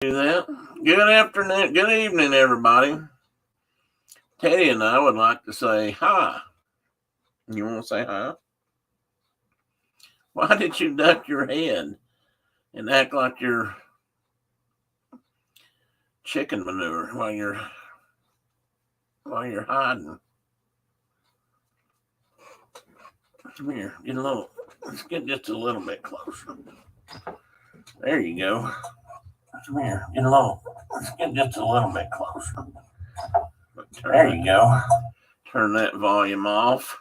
Do that. Good afternoon, good evening, everybody. Teddy and I would like to say hi. You want to say hi? Why did you duck your head and act like you're chicken manure while you're hiding? Come here, get a little. Let's get just a little bit closer. There you go. Come here, get a little. Let's get just a little bit closer. There you go. Turn that volume off.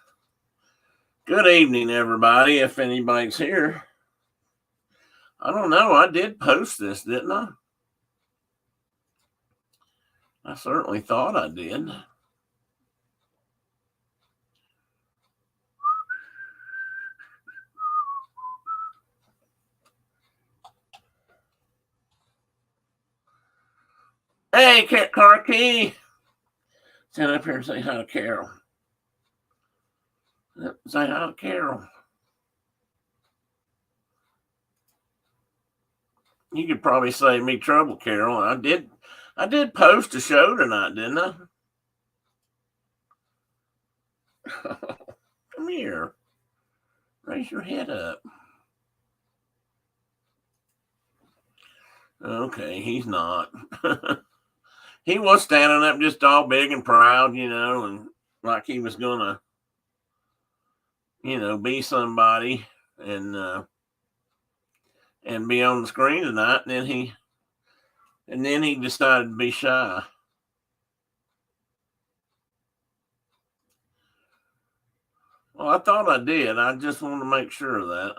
Good evening, everybody. If anybody's here, I don't know. I did post this, didn't I? I certainly thought I did. Hey, Car Key. Stand up here and say hi to Carol. Say hi to Carol. You could probably save me trouble, Carol. I did post a show tonight, didn't I? Come here. Raise your head up. Okay, he's not. He was standing up just all big and proud, and like he was gonna, be somebody and be on the screen tonight, and then he decided to be shy. Well, I thought I did. I just want to make sure of that.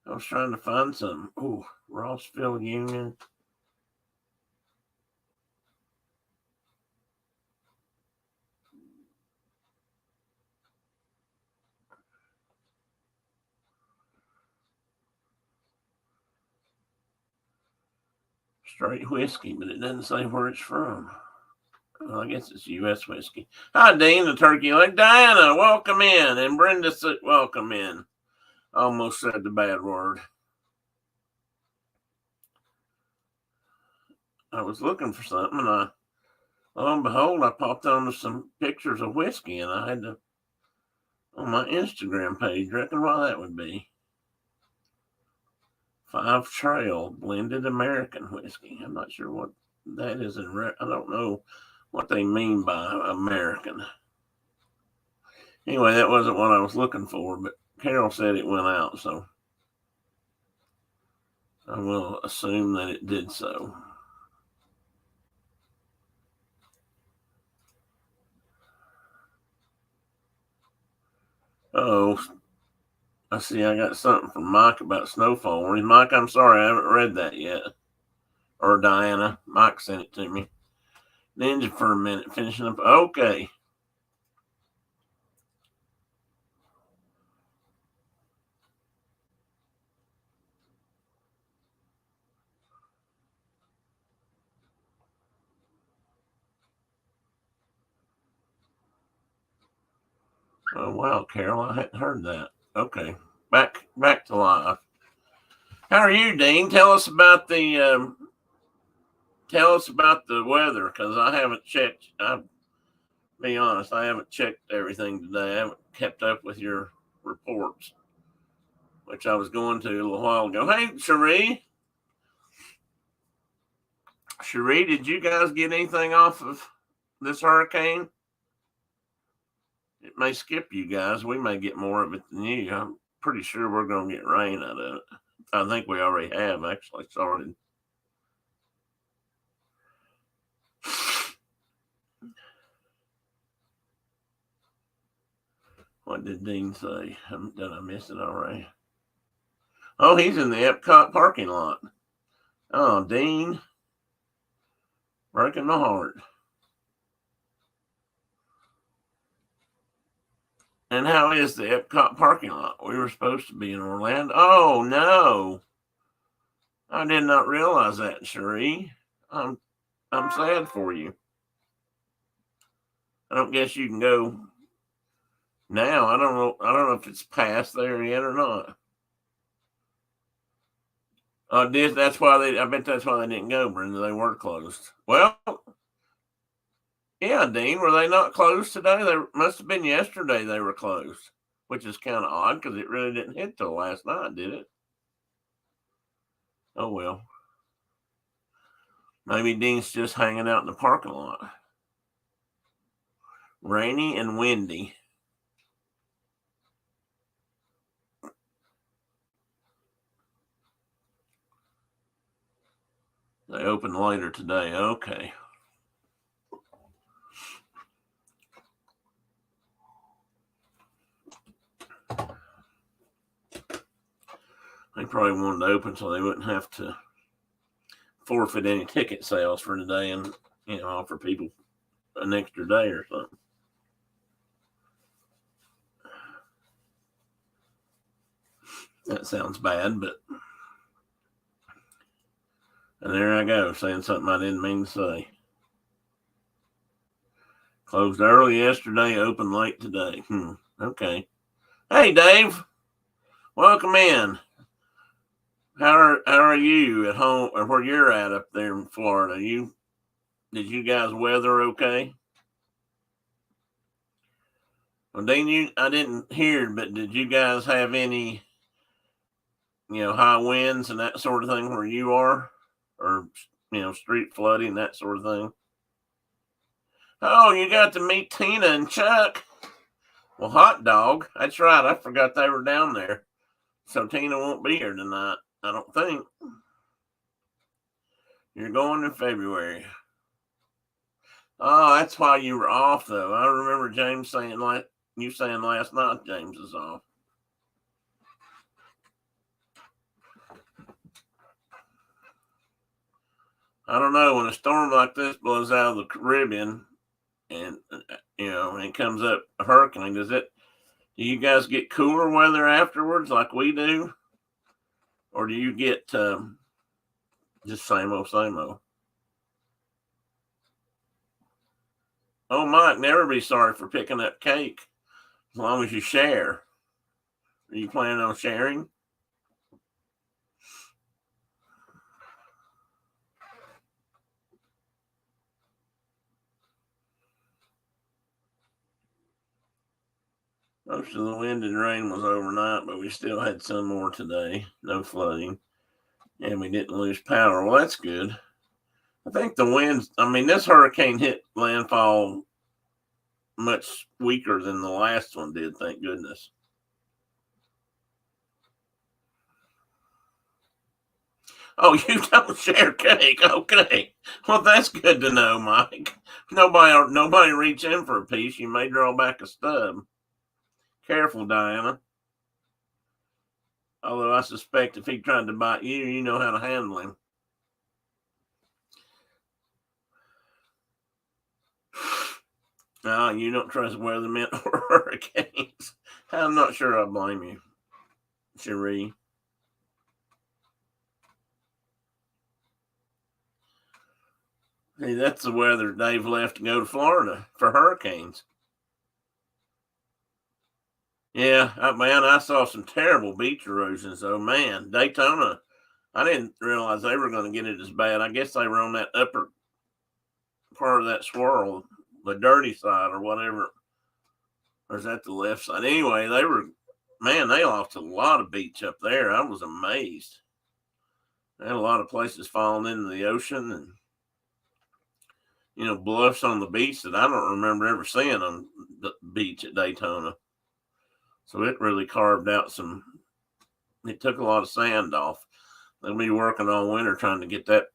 I was trying to find some. Oh, Rossville Union. Straight whiskey, but it doesn't say where it's from. Well, I guess it's U.S. whiskey. Hi, Dean, the turkey leg. Diana, welcome in. And Brenda, welcome in. Almost said the bad word. I was looking for something, and lo and behold, I popped onto some pictures of whiskey, and I had to, on my Instagram page, reckon why that would be. Five Trail blended American whiskey. I'm not sure what that is I don't know what they mean by American. Anyway, that wasn't what I was looking for, but Carol said it went out, so I will assume that it did so. Oh, I see. I got something from Mike about snowfall warnings. Mike, I'm sorry, I haven't read that yet. Or Diana. Mike sent it to me. Ninja for a minute, finishing up. Okay. Oh wow, Carol, I hadn't heard that. Okay, back to live. How are you, Dean? Tell us about the weather, because I haven't checked. I'll be honest, I haven't checked everything today. I haven't kept up with your reports, which I was going to a little while ago. Hey, Cherie, did you guys get anything off of this hurricane? It may skip you guys. We may get more of it than you. I'm pretty sure we're going to get rain out of it. I think we already have actually started. What did Dean say? Did I miss it already? Oh, he's in the Epcot parking lot. Oh, Dean. Breaking my heart. And how is the Epcot parking lot? We were supposed to be in Orlando. Oh, no. I did not realize that, Cherie. I'm sad for you. I don't guess you can go Now I don't know. I don't know if it's past there yet or not. That's why they. I bet that's why they didn't go, Brenda. They were closed. Well, yeah, Dean. Were they not closed today? They must have been yesterday. They were closed, which is kind of odd because it really didn't hit till last night, did it? Oh well. Maybe Dean's just hanging out in the parking lot. Rainy and windy. They open later today. Okay. They probably wanted to open so they wouldn't have to forfeit any ticket sales for today and, offer people an extra day or something. That sounds bad, but. And there I go, saying something I didn't mean to say. Closed early yesterday, open late today. Okay. Hey, Dave. Welcome in. How are you at home or where you're at up there in Florida? Did you guys weather okay? Well, Dean, I didn't hear, but did you guys have any, high winds and that sort of thing where you are, or street flooding, that sort of thing? Oh, you got to meet Tina and Chuck. Well, hot dog. That's right. I forgot they were down there. So Tina won't be here tonight, I don't think. You're going in February. Oh, that's why you were off, though. I remember James saying last night James is off. I don't know. When a storm like this blows out of the Caribbean and, and comes up a hurricane, do you guys get cooler weather afterwards like we do? Or do you get just same old, same old? Oh, Mike, never be sorry for picking up cake as long as you share. Are you planning on sharing? Most of the wind and rain was overnight, but we still had some more today. No flooding. And we didn't lose power. Well, that's good. I think the winds, this hurricane hit landfall much weaker than the last one did, thank goodness. Oh, you don't share cake. Okay. Well, that's good to know, Mike. Nobody reach in for a piece. You may draw back a stub. Careful, Diana. Although I suspect if he tried to bite you, you know how to handle him. No, you don't trust weathermen or hurricanes. I'm not sure I blame you, Cherie. Hey, that's the weather Dave left to go to Florida for hurricanes. Yeah, man, I saw some terrible beach erosions. Oh man, Daytona. I didn't realize they were going to get it as bad. I guess they were on that upper part of that swirl, the dirty side or whatever. Or is that the left side? Anyway, they lost a lot of beach up there. I was amazed. They had a lot of places falling into the ocean and, bluffs on the beach that I don't remember ever seeing on the beach at Daytona. So it really carved out it took a lot of sand off. They'll be working all winter trying to get that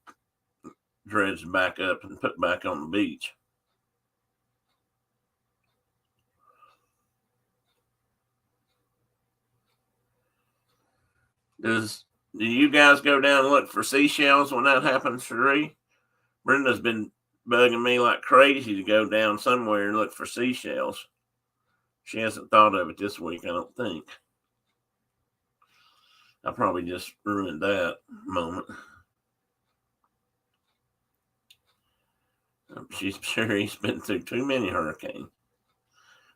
dredged back up and put back on the beach. Do you guys go down and look for seashells when that happens, Cherie? Brenda's been bugging me like crazy to go down somewhere and look for seashells. She hasn't thought of it this week, I don't think. I probably just ruined that moment. She's sure he's been through too many hurricanes.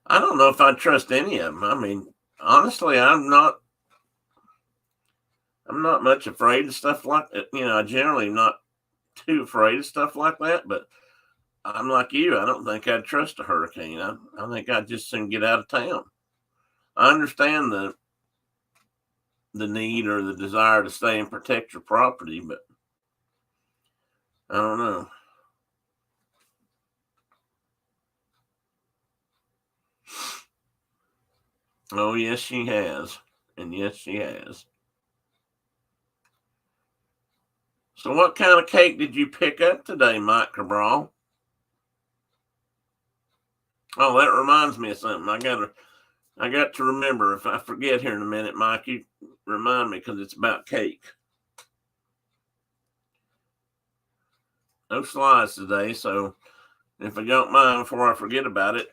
I don't know if I trust any of them. I mean, honestly, I'm not much afraid of stuff like that. I generally am not too afraid of stuff like that, but I'm like you. I don't think I'd trust a hurricane. I think I'd just soon get out of town. I understand the need or the desire to stay and protect your property, but I don't know. Oh, yes, she has. And yes, she has. So, what kind of cake did you pick up today, Mike Cabral? Oh, that reminds me of something. I got to remember. If I forget here in a minute, Mike, you remind me because it's about cake. No slides today, so if I don't mind, before I forget about it,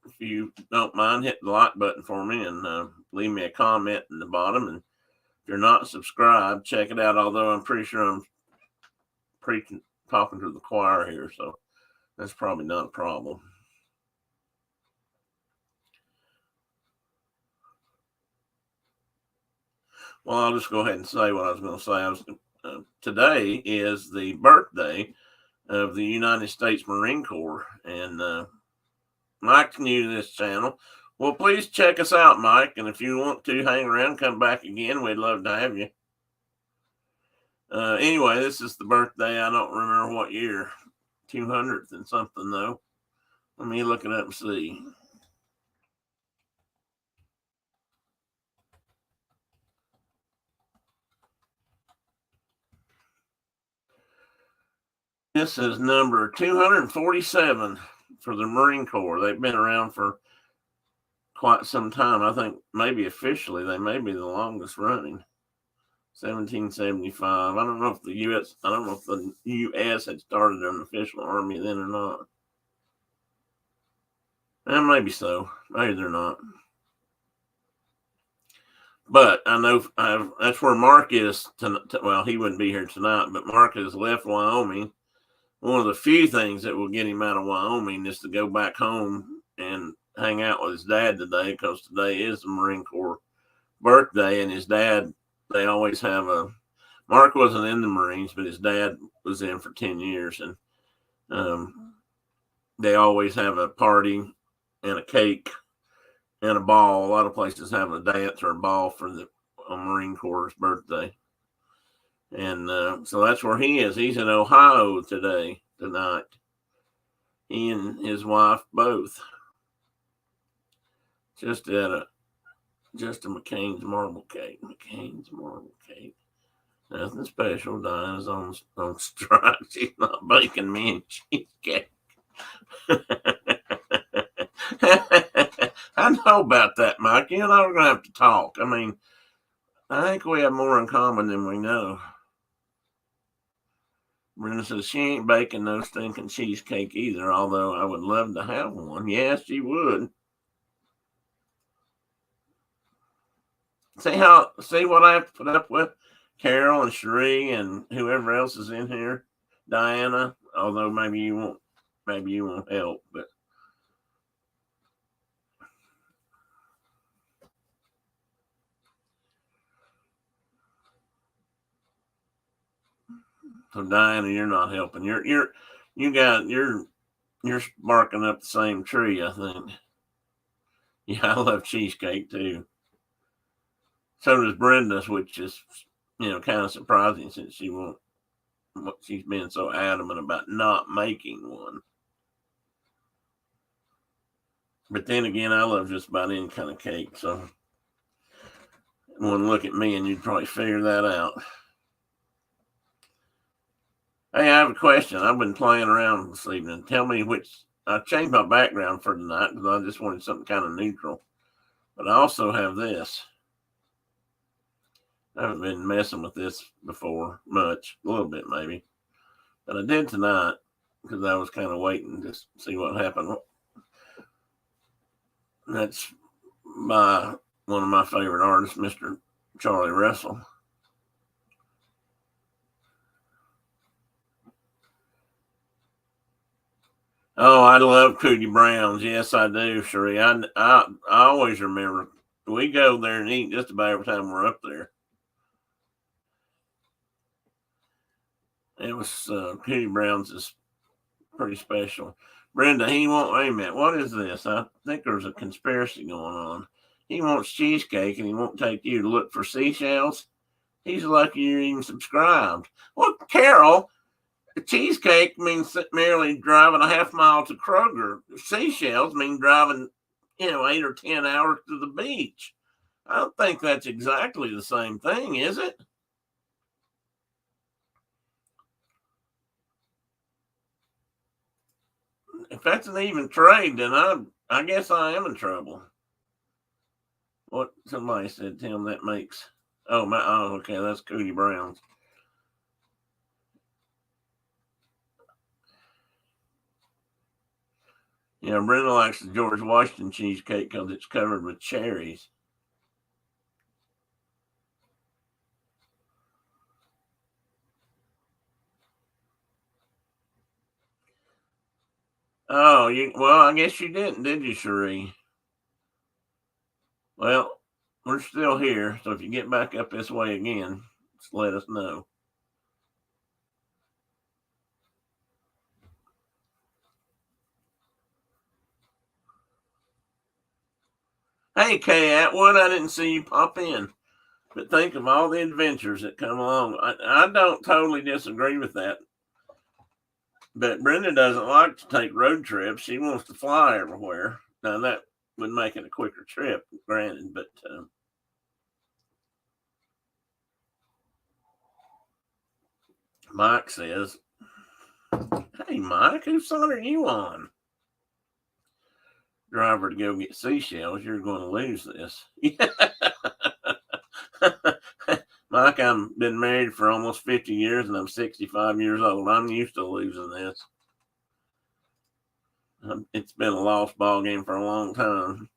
if you don't mind, hit the like button for me and leave me a comment in the bottom. And if you're not subscribed, check it out. Although I'm pretty sure I'm preaching, talking to the choir here, so that's probably not a problem. Well, I'll just go ahead and say what I was going to say. Today is the birthday of the United States Marine Corps, and Mike's new to this channel. Well, please check us out, Mike, and if you want to hang around, come back again. We'd love to have you. Anyway, this is the birthday. I don't remember what year, 200th and something though. Let me look it up and see. This is number 247 for the Marine Corps. They've been around for quite some time. I think maybe officially they may be the longest running. 1775. I don't know if the U.S. had started an official army then or not. And maybe so. Maybe they're not. But I know that's where Mark is. Well, he wouldn't be here tonight, but Mark has left Wyoming. One of the few things that will get him out of Wyoming is to go back home and hang out with his dad today, because today is the Marine Corps birthday, and his dad, they always have Mark wasn't in the Marines, but his dad was in for 10 years, and they always have a party and a cake and a ball. A lot of places have a dance or a ball for the Marine Corps' birthday. And so that's where he is. He's in Ohio tonight. He and his wife both. Just a McCain's marble cake. McCain's marble cake. Nothing special. Diana's on strike. She's not baking me and cheesecake. I know about that, Mike. You and I are going to have to talk. I mean, I think we have more in common than we know. Brenda says she ain't baking no stinking cheesecake either, although I would love to have one. Yes, she would. See what I have to put up with? Carol and Cherie and whoever else is in here. Diana, although maybe you won't help, but so Diana, you're not helping. You're barking up the same tree, I think. Yeah, I love cheesecake too. So does Brenda's, which is kind of surprising since she's been so adamant about not making one. But then again, I love just about any kind of cake, so one look at me and you'd probably figure that out. Hey, I have a question. I've been playing around this evening. Tell me I changed my background for tonight because I just wanted something kind of neutral. But I also have this. I haven't been messing with this before much, a little bit maybe. But I did tonight because I was kind of waiting to see what happened. That's by one of my favorite artists, Mr. Charlie Russell. Oh, I love Cootie Browns. Yes, I do, Sheree. I always remember we go there and eat just about every time we're up there. It was Cootie Browns is pretty special. Brenda, he won't. Wait a minute. What is this? I think there's a conspiracy going on. He wants cheesecake and he won't take you to look for seashells. He's lucky you're even subscribed. Well, Carol, the cheesecake means merely driving a half mile to Kroger. Seashells mean driving, 8 or 10 hours to the beach. I don't think that's exactly the same thing, is it? If that's an even trade, then I guess I am in trouble. What somebody said, Tim, that makes okay, that's Cootie Brown's. Yeah, Brenda likes the George Washington cheesecake because it's covered with cherries. Oh, I guess you didn't, did you, Cherie? Well, we're still here, so if you get back up this way again, just let us know. Hey, Kay Atwood, I didn't see you pop in, but think of all the adventures that come along. I don't totally disagree with that, but Brenda doesn't like to take road trips. She wants to fly everywhere. Now, that would make it a quicker trip, granted, but Mike says, hey, Mike, whose side are you on? Driver to go get seashells, you're going to lose this. Mike, I've been married for almost 50 years and I'm 65 years old. I'm used to losing this. It's been a lost ball game for a long time.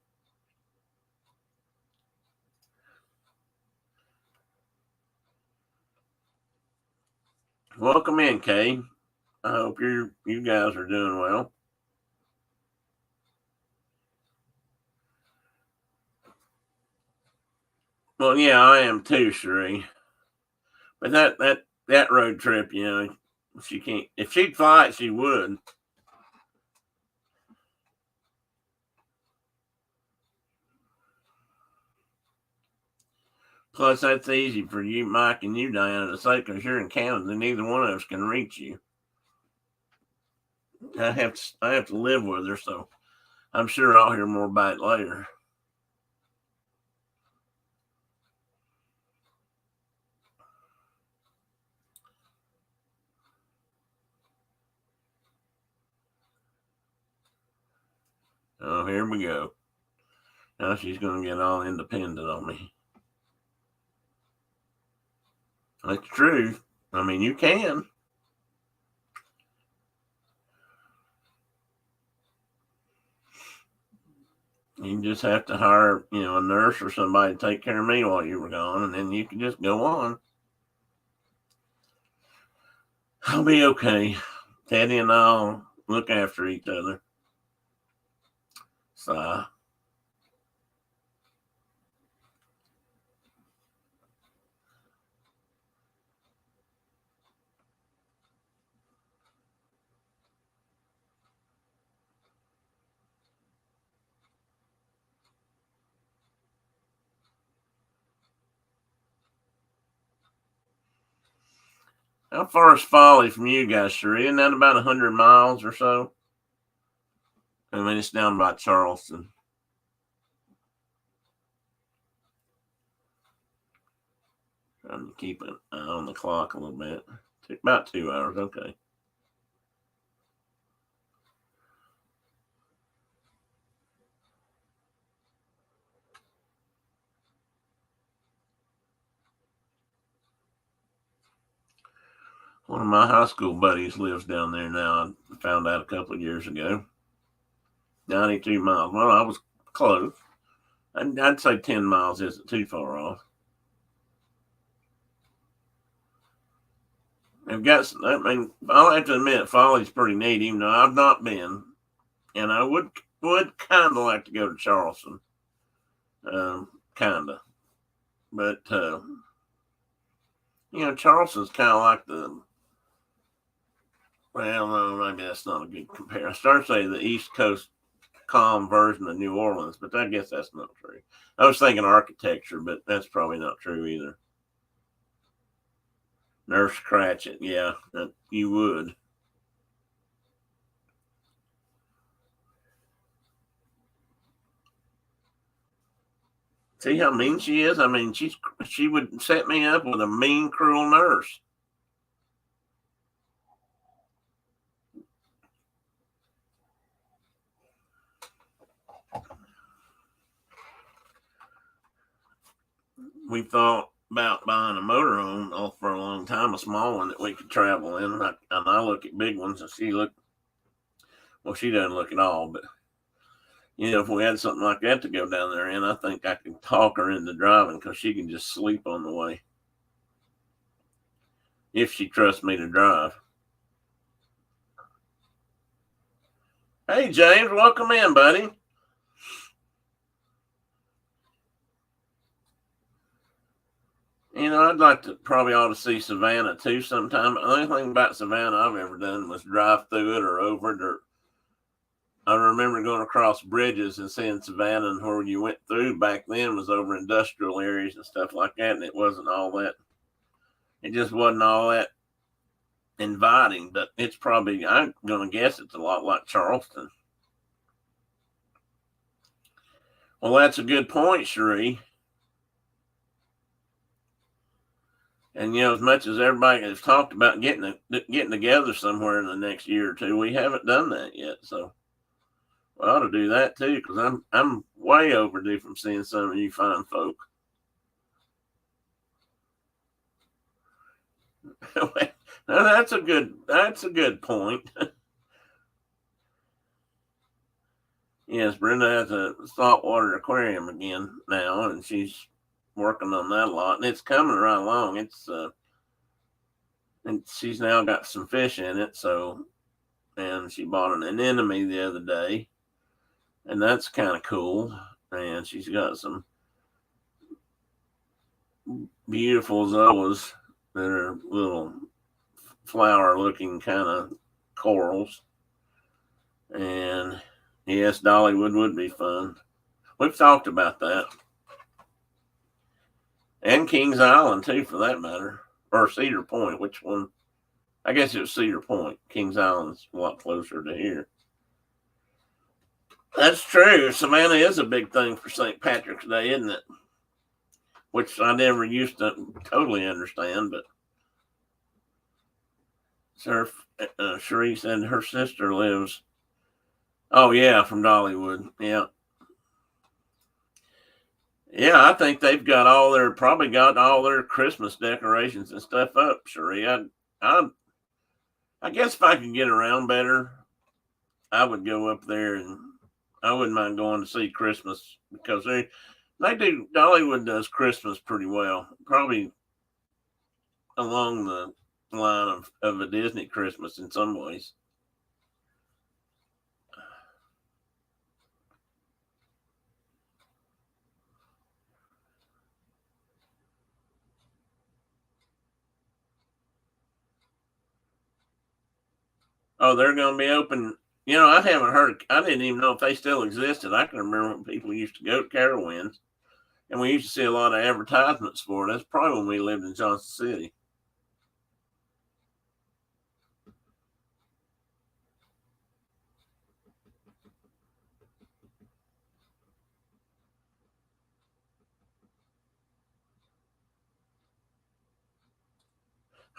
Welcome in, Kay. I hope you guys are doing well. Well, yeah, I am too, Sheree. But that road trip, she can't. If she'd fly it, she would. Plus, that's easy for you, Mike, and you, Diana, to say because you're in Canada. Neither one of us can reach you. I have to live with her, so I'm sure I'll hear more about it later. Oh, here we go. Now she's going to get all independent on me. That's true. I mean, you can. You just have to hire, a nurse or somebody to take care of me while you were gone, and then you can just go on. I'll be okay. Teddy and I'll look after each other. So, how far is Folly from you guys, Sheree? Isn't that about 100 miles or so? I mean, it's down by Charleston. Trying to keep an eye on the clock a little bit. Took about 2 hours. Okay. One of my high school buddies lives down there now. I found out a couple of years ago. 92 miles. Well, I was close. I'd say 10 miles isn't too far off. They've got, I mean, I'll have to admit, Folly's pretty neat, even though I've not been. And I would kind of like to go to Charleston, kind of, but Charleston's kind of like well, no, maybe that's not a good comparison. I started saying the East Coast calm version of New Orleans, but I guess that's not true. I was thinking architecture, but that's probably not true either. Nurse Cratchit, yeah, you would. See how mean she is? I mean, she would set me up with a mean, cruel nurse. We thought about buying a motorhome for a long time, a small one that we could travel in. And I look at big ones, and she doesn't look at all, but if we had something like that to go down there in, I think I could talk her into driving because she can just sleep on the way if she trusts me to drive. Hey, James, welcome in, buddy. I'd like to probably ought to see Savannah too sometime. The only thing about Savannah I've ever done was drive through it or over it. Or I remember going across bridges and seeing Savannah, and where you went through back then was over industrial areas and stuff like that, and it wasn't all that. It just wasn't all that inviting. But it's probably, I'm going to guess it's a lot like Charleston. Well, that's a good point, Cherie. And as much as everybody has talked about getting together somewhere in the next year or two, we haven't done that yet. So we ought to do that too, because I'm way overdue from seeing some of you fine folk. Now that's a good point. Yes, Brenda has a saltwater aquarium again now, and she's working on that a lot, and it's coming right along. And she's now got some fish in it. So, and she bought an anemone the other day, and that's kind of cool. And she's got some beautiful zoas that are little flower-looking kind of corals. And yes, Dollywood would be fun. We've talked about that. And Kings Island, too, for that matter. Or Cedar Point. Which one? I guess it was Cedar Point. Kings Island's a lot closer to here. That's true. Savannah is a big thing for St. Patrick's Day, isn't it? Which I never used to totally understand, but Sir Cherie said her sister lives. Oh, yeah, from Dollywood. Yeah. Yeah, I think they've probably got all their Christmas decorations and stuff up, Cherie. I guess if I could get around better, I would go up there, and I wouldn't mind going to see Christmas, because Dollywood does Christmas pretty well, probably along the line of a Disney Christmas in some ways. Oh, they're going to be open. I haven't heard. I didn't even know if they still existed. I can remember when people used to go to Carowinds, and we used to see a lot of advertisements for it. That's probably when we lived in Johnson City.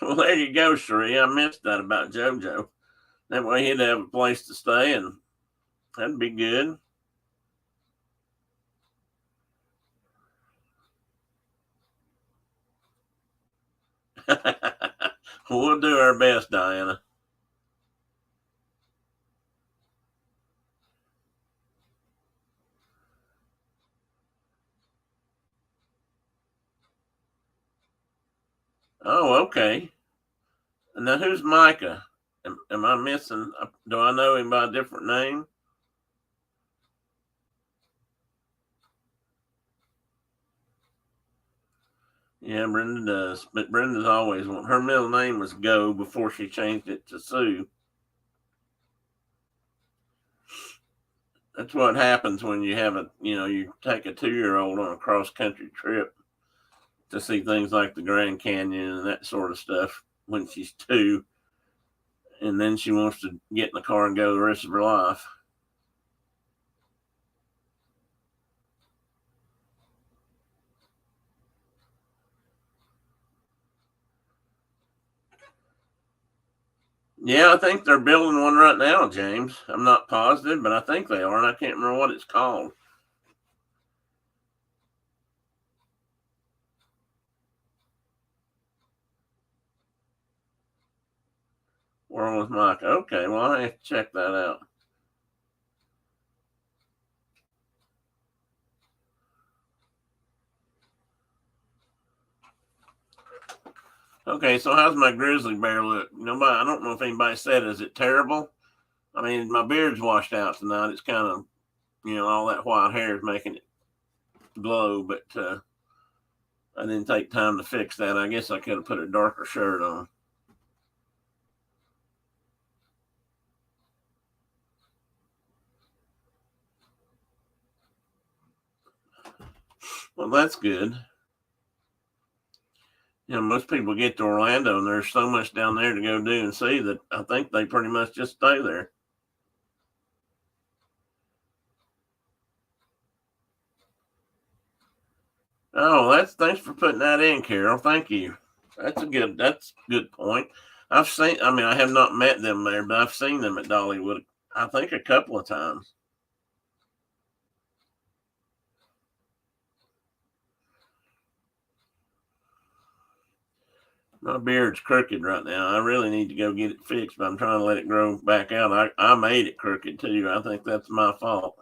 Well, there you go, Cherie. I missed that about JoJo. That way he'd have a place to stay, and that'd be good. We'll do our best, Diana. Oh, okay. Now, who's Micah? Am I missing? Do I know him by a different name? Yeah, Brenda does. But Brenda's always her middle name was Go before she changed it to Sue. That's what happens when you have you take a 2-year-old on a cross country trip to see things like the Grand Canyon and that sort of stuff when she's 2. And then she wants to get in the car and go the rest of her life. Yeah, I think they're building one right now, James. I'm not positive, but I think they are, and I can't remember what it's called. World with Mike. Okay, well, I have to check that out. Okay, so how's my grizzly bear look? Nobody, I don't know if anybody said, is it terrible? I mean, my beard's washed out tonight. It's kind of, all that white hair is making it glow, but I didn't take time to fix that. I guess I could have put a darker shirt on. Well, that's good. Most people get to Orlando and there's so much down there to go do and see that I think they pretty much just stay there. Oh, thanks for putting that in, Carol. Thank you. That's a good point. I have not met them there, but I've seen them at Dollywood, I think a couple of times. My beard's crooked right now. I really need to go get it fixed, but I'm trying to let it grow back out. I made it crooked too. I think that's my fault.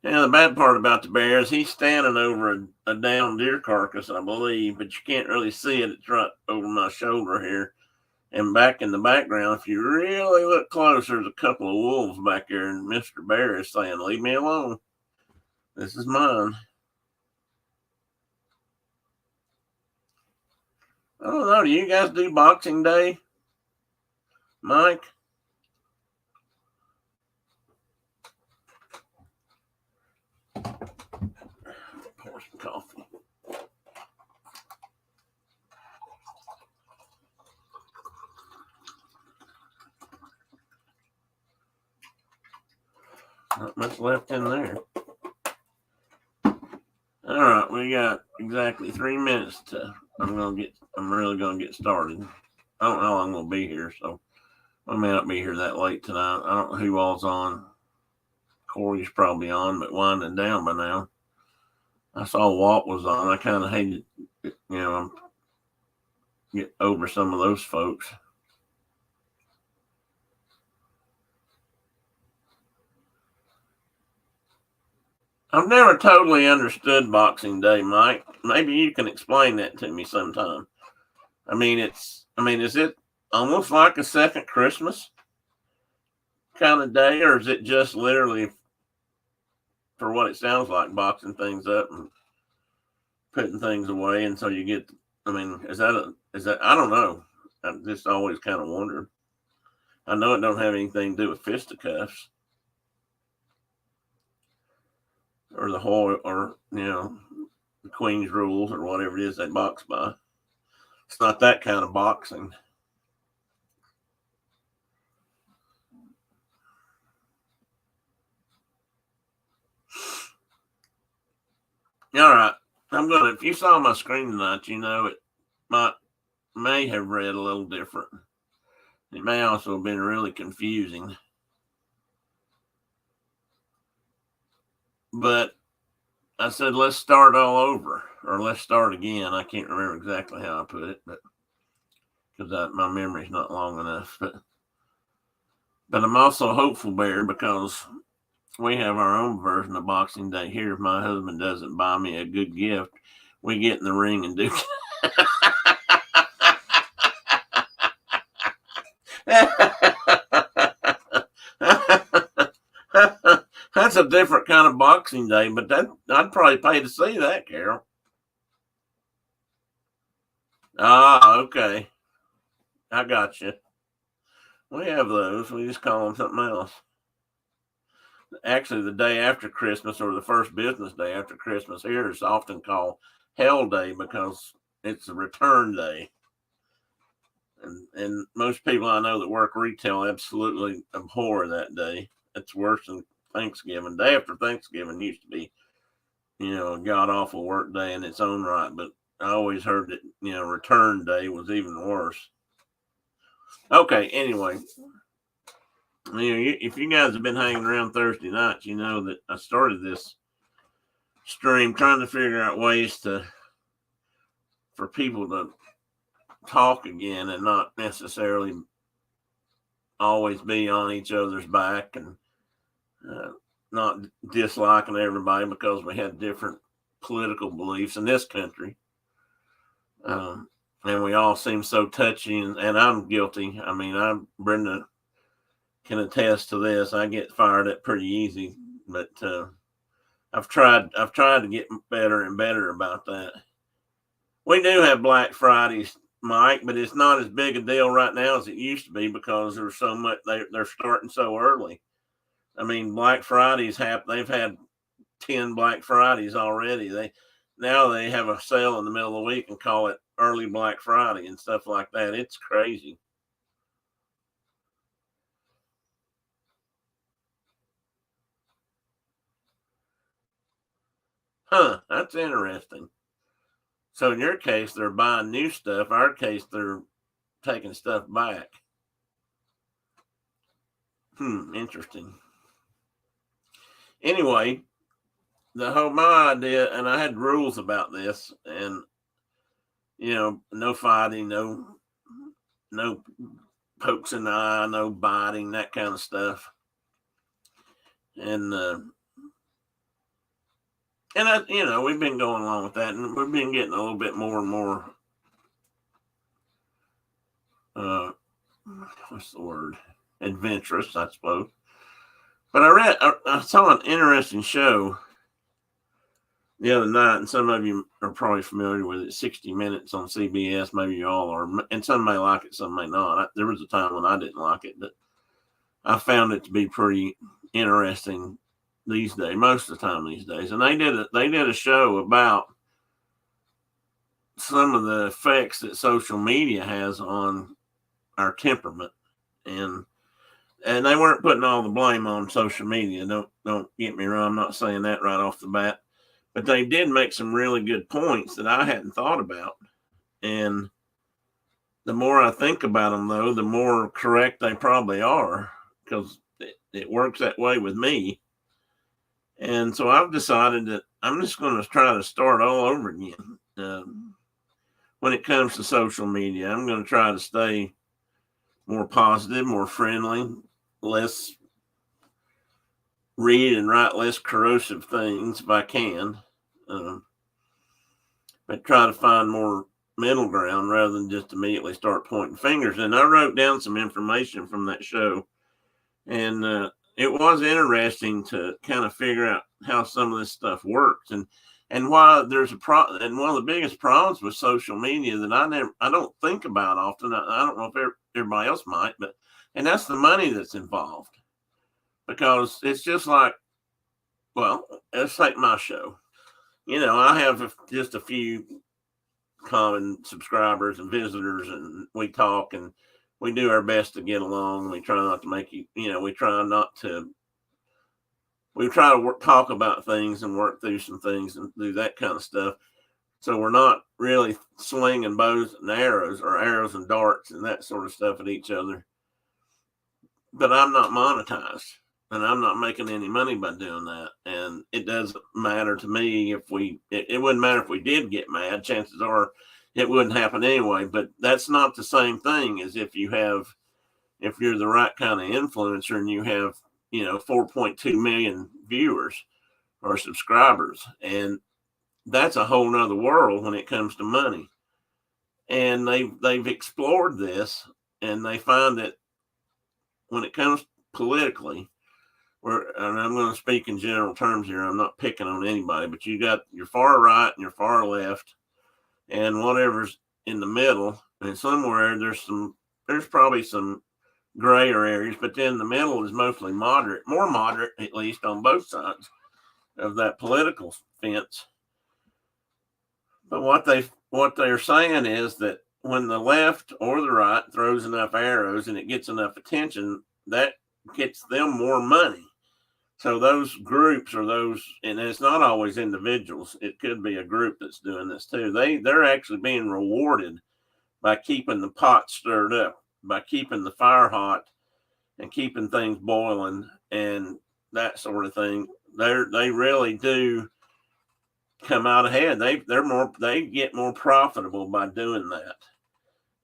Yeah, the bad part about the bear is he's standing over a downed deer carcass, I believe, but you can't really see it. It's right over my shoulder here. And back in the background, if you really look close, there's a couple of wolves back there, and Mr. Bear is saying, "Leave me alone. This is mine." I don't know. Do you guys do Boxing Day, Mike? Pour some coffee. Not much left in there. All right, we got exactly 3 minutes to. I'm really gonna get started. I don't know how long I'm gonna be here, so I may not be here that late tonight. I don't know who all's on. Corey's probably on, but winding down by now. I saw Walt was on. I kind of hated, get over some of those folks. I've never totally understood Boxing Day, Mike. Maybe you can explain that to me sometime. Is it almost like a second Christmas kind of day, or is it just literally, for what it sounds like, boxing things up and putting things away, and so you get? Is that? I don't know. I've just always kind of wondered. I know it don't have anything to do with fisticuffs or the whole, or the Queen's rules or whatever it is they box by. It's not that kind of boxing. All right. If you saw my screen tonight, it may have read a little different. It may also have been really confusing. But I said, let's start all over, or let's start again. I can't remember exactly how I put it, but because my memory's not long enough. But I'm also hopeful, Bear, because we have our own version of Boxing Day here. If my husband doesn't buy me a good gift, we get in the ring and do. That's a different kind of Boxing Day, but that I'd probably pay to see that, Carol. Ah, okay. I got you. We have those. We just call them something else. Actually, the day after Christmas or the first business day after Christmas here is often called Hell Day because it's a return day. And most people I know that work retail absolutely abhor that day. It's worse than Thanksgiving. Day after Thanksgiving used to be, a god awful work day in its own right, but I always heard that, return day was even worse. Okay, anyway, if you guys have been hanging around Thursday nights, you know that I started this stream trying to figure out ways for people to talk again and not necessarily always be on each other's back and not disliking everybody because we had different political beliefs in this country. And we all seem so touchy, and I'm guilty. I mean, Brenda can attest to this. I get fired up pretty easy, but I've tried to get better and better about that. We do have Black Fridays, Mike, but it's not as big a deal right now as it used to be because there's so much. They're starting so early. I mean, Black Fridays they've had 10 Black Fridays already. They have a sale in the middle of the week and call it early Black Friday and stuff like that. It's crazy. Huh, that's interesting. So in your case, they're buying new stuff. Our case, they're taking stuff back. Interesting. Anyway, my idea, and I had rules about this, and no fighting, no pokes in the eye, no biting, that kind of stuff. And we've been going along with that, and we've been getting a little bit more and more. What's the word? Adventurous, I suppose. But I saw an interesting show the other night, and some of you are probably familiar with it. 60 Minutes on CBS, maybe you all are, and some may like it, some may not. There was a time when I didn't like it, but I found it to be pretty interesting these days, most of the time these days. And they did a show about some of the effects that social media has on our temperament, and they weren't putting all the blame on social media. Don't get me wrong. I'm not saying that right off the bat, but they did make some really good points that I hadn't thought about. And the more I think about them, though, the more correct they probably are, because it works that way with me. And so I've decided that I'm just going to try to start all over again. When it comes to social media, I'm going to try to stay more positive, more friendly, less read and write less corrosive things if I can. But try to find more middle ground rather than just immediately start pointing fingers. And I wrote down some information from that show, and it was interesting to kind of figure out how some of this stuff works and why there's a problem. And one of the biggest problems with social media that I don't think about often. I don't know if everybody else might, and that's the money that's involved, because it's just like, well, let's take my show. I have just a few common subscribers and visitors, and we talk and we do our best to get along. We try not to make we try to talk about things and work through some things and do that kind of stuff. So we're not really slinging bows and arrows or arrows and darts and that sort of stuff at each other. But I'm not monetized, and I'm not making any money by doing that. And it doesn't matter to me it wouldn't matter if we did get mad. Chances are it wouldn't happen anyway. But that's not the same thing as if you're the right kind of influencer and you have 4.2 million viewers or subscribers, and that's a whole nother world when it comes to money. And they've explored this, and they find that when it comes politically, and I'm going to speak in general terms here. I'm not picking on anybody, but you got your far right and your far left, and whatever's in the middle. And somewhere there's probably some grayer areas, but then the middle is mostly moderate, more moderate at least on both sides of that political fence. But what they're saying is that when the left or the right throws enough arrows and it gets enough attention, that gets them more money. So those groups or and it's not always individuals. It could be a group that's doing this too. They're actually being rewarded by keeping the pot stirred up, by keeping the fire hot and keeping things boiling and that sort of thing. They really do come out ahead. They get more profitable by doing that.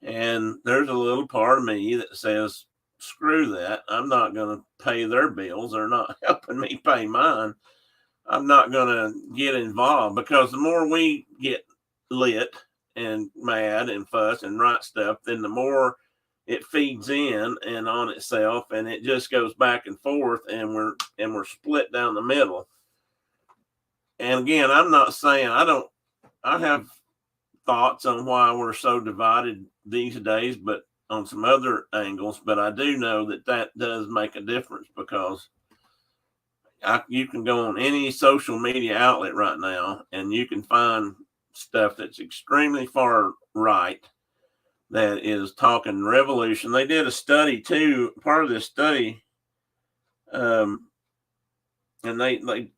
And there's a little part of me that says, screw that. I'm not going to pay their bills. They're not helping me pay mine. I'm not going to get involved, because the more we get lit and mad and fuss and write stuff, then the more it feeds in and on itself, and it just goes back and forth, and we're split down the middle. And again, I'm not saying I have thoughts on why we're so divided these days, but on some other angles, but I do know that does make a difference, because you can go on any social media outlet right now and you can find stuff that's extremely far right that is talking revolution. They did a study too, part of this study, and they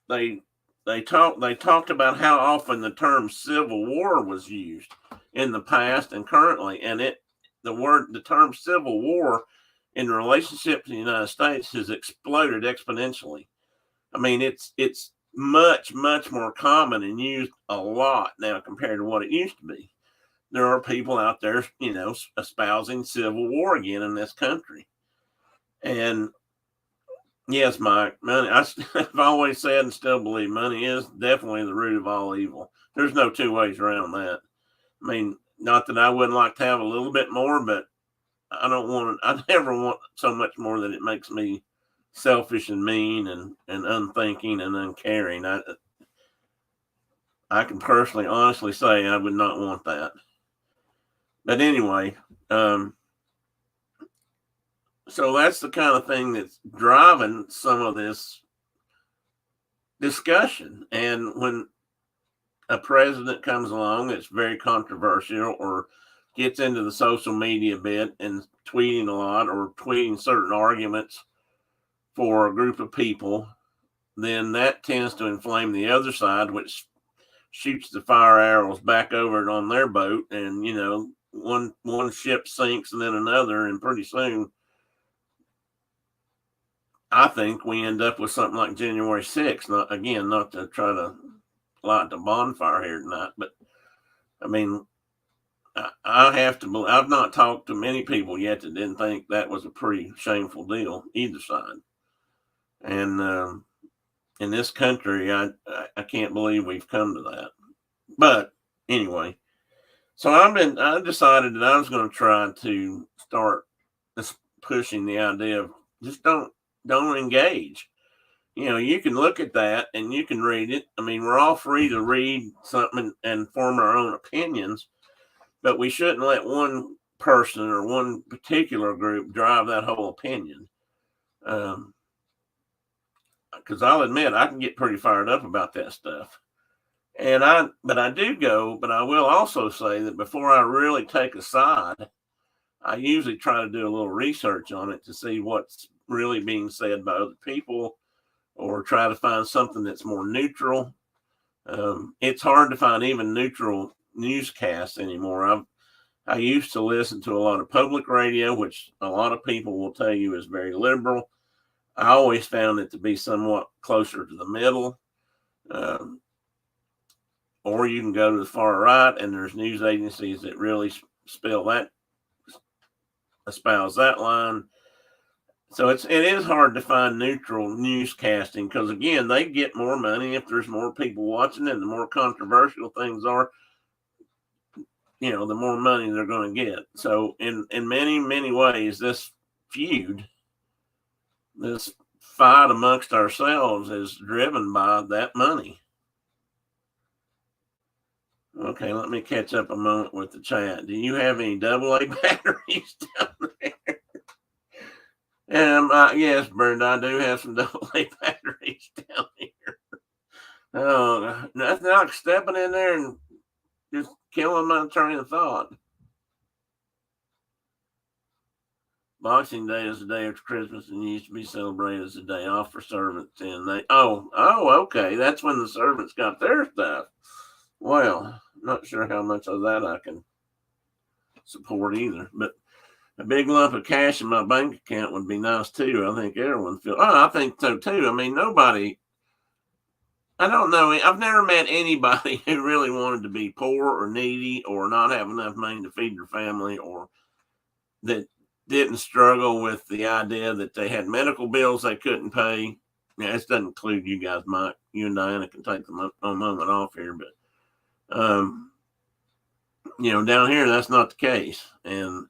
talked about how often the term Civil War was used in the past and currently, and the term Civil War in relationship to the United States has exploded exponentially. I mean, it's much, much more common and used a lot now compared to what it used to be. There are people out there, espousing Civil War again in this country. And yes, Mike, money, I've always said and still believe money is definitely the root of all evil. There's no two ways around that. I mean, not that I wouldn't like to have a little bit more, but I never want so much more that it makes me selfish and mean and unthinking and uncaring. I can personally, honestly say I would not want that. But anyway, so that's the kind of thing that's driving some of this discussion. And when a president comes along that's very controversial or gets into the social media bit and tweeting a lot or tweeting certain arguments for a group of people, then that tends to inflame the other side, which shoots the fire arrows back over on their boat. And, one ship sinks and then another. And pretty soon, I think we end up with something like January 6th. Not to try to light the bonfire here tonight, but I mean, I have to believe, I've not talked to many people yet that didn't think that was a pretty shameful deal, either side. And in this country, I can't believe we've come to that. But anyway, so I decided that I was going to try to start pushing the idea of just don't engage. You can look at that and you can read it. I mean, we're all free to read something and form our own opinions, but we shouldn't let one person or one particular group drive that whole opinion. Because I'll admit I can get pretty fired up about that stuff. But I will also say that before I really take a side, I usually try to do a little research on it to see what's really being said by other people, or try to find something that's more neutral. It's hard to find even neutral newscasts anymore. I used to listen to a lot of public radio, which a lot of people will tell you is very liberal. I always found it to be somewhat closer to the middle. Or you can go to the far right, and there's news agencies that really espouse that line. So it is hard to find neutral newscasting, because again, they get more money if there's more people watching, and the more controversial things are, the more money they're going to get. So in many, many ways, this feud fight amongst ourselves is driven by that money. Okay, let me catch up a moment with the chat. Do you have any AA batteries down there? Yes, Bird, I do have some AA batteries down here. Oh, nothing like stepping in there and just killing my train of thought. Boxing Day is the day after Christmas and used to be celebrated as a day off for servants. And okay. That's when the servants got their stuff. Well, not sure how much of that I can support either. But a big lump of cash in my bank account would be nice too. I think everyone feels. Oh, I think so too. I mean, nobody. I don't know. I've never met anybody who really wanted to be poor or needy or not have enough money to feed their family or that didn't struggle with the idea that they had medical bills they couldn't pay. Yeah, this doesn't include you guys, Mike. You and Diana can take a moment off here, but down here that's not the case, and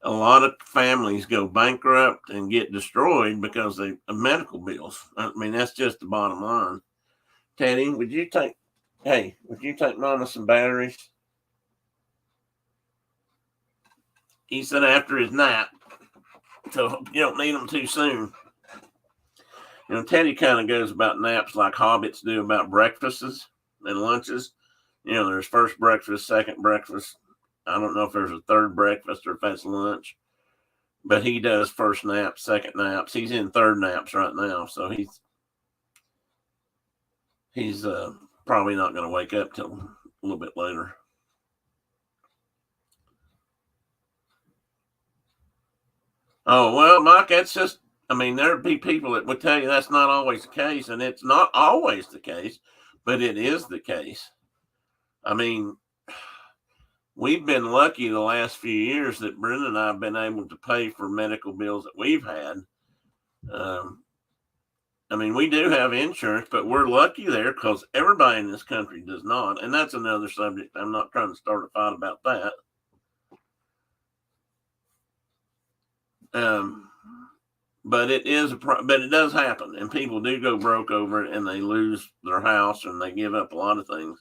a lot of families go bankrupt and get destroyed because of medical bills. I mean, that's just the bottom line. Teddy, would you take Mama some batteries? He said after his nap, so you don't need them too soon. Teddy kind of goes about naps like hobbits do about breakfasts and lunches. There's first breakfast, second breakfast. I don't know if there's a third breakfast or if that's lunch, but he does first naps, second naps. He's in third naps right now, so he's probably not going to wake up till a little bit later. Oh, well, Mike, that's just, there'd be people that would tell you that's not always the case, and it's not always the case, but it is the case. We've been lucky the last few years that Brenda and I have been able to pay for medical bills that we've had. We do have insurance, but we're lucky there because everybody in this country does not. And that's another subject. I'm not trying to start a fight about that. But it does happen, and people do go broke over it, and they lose their house, and they give up a lot of things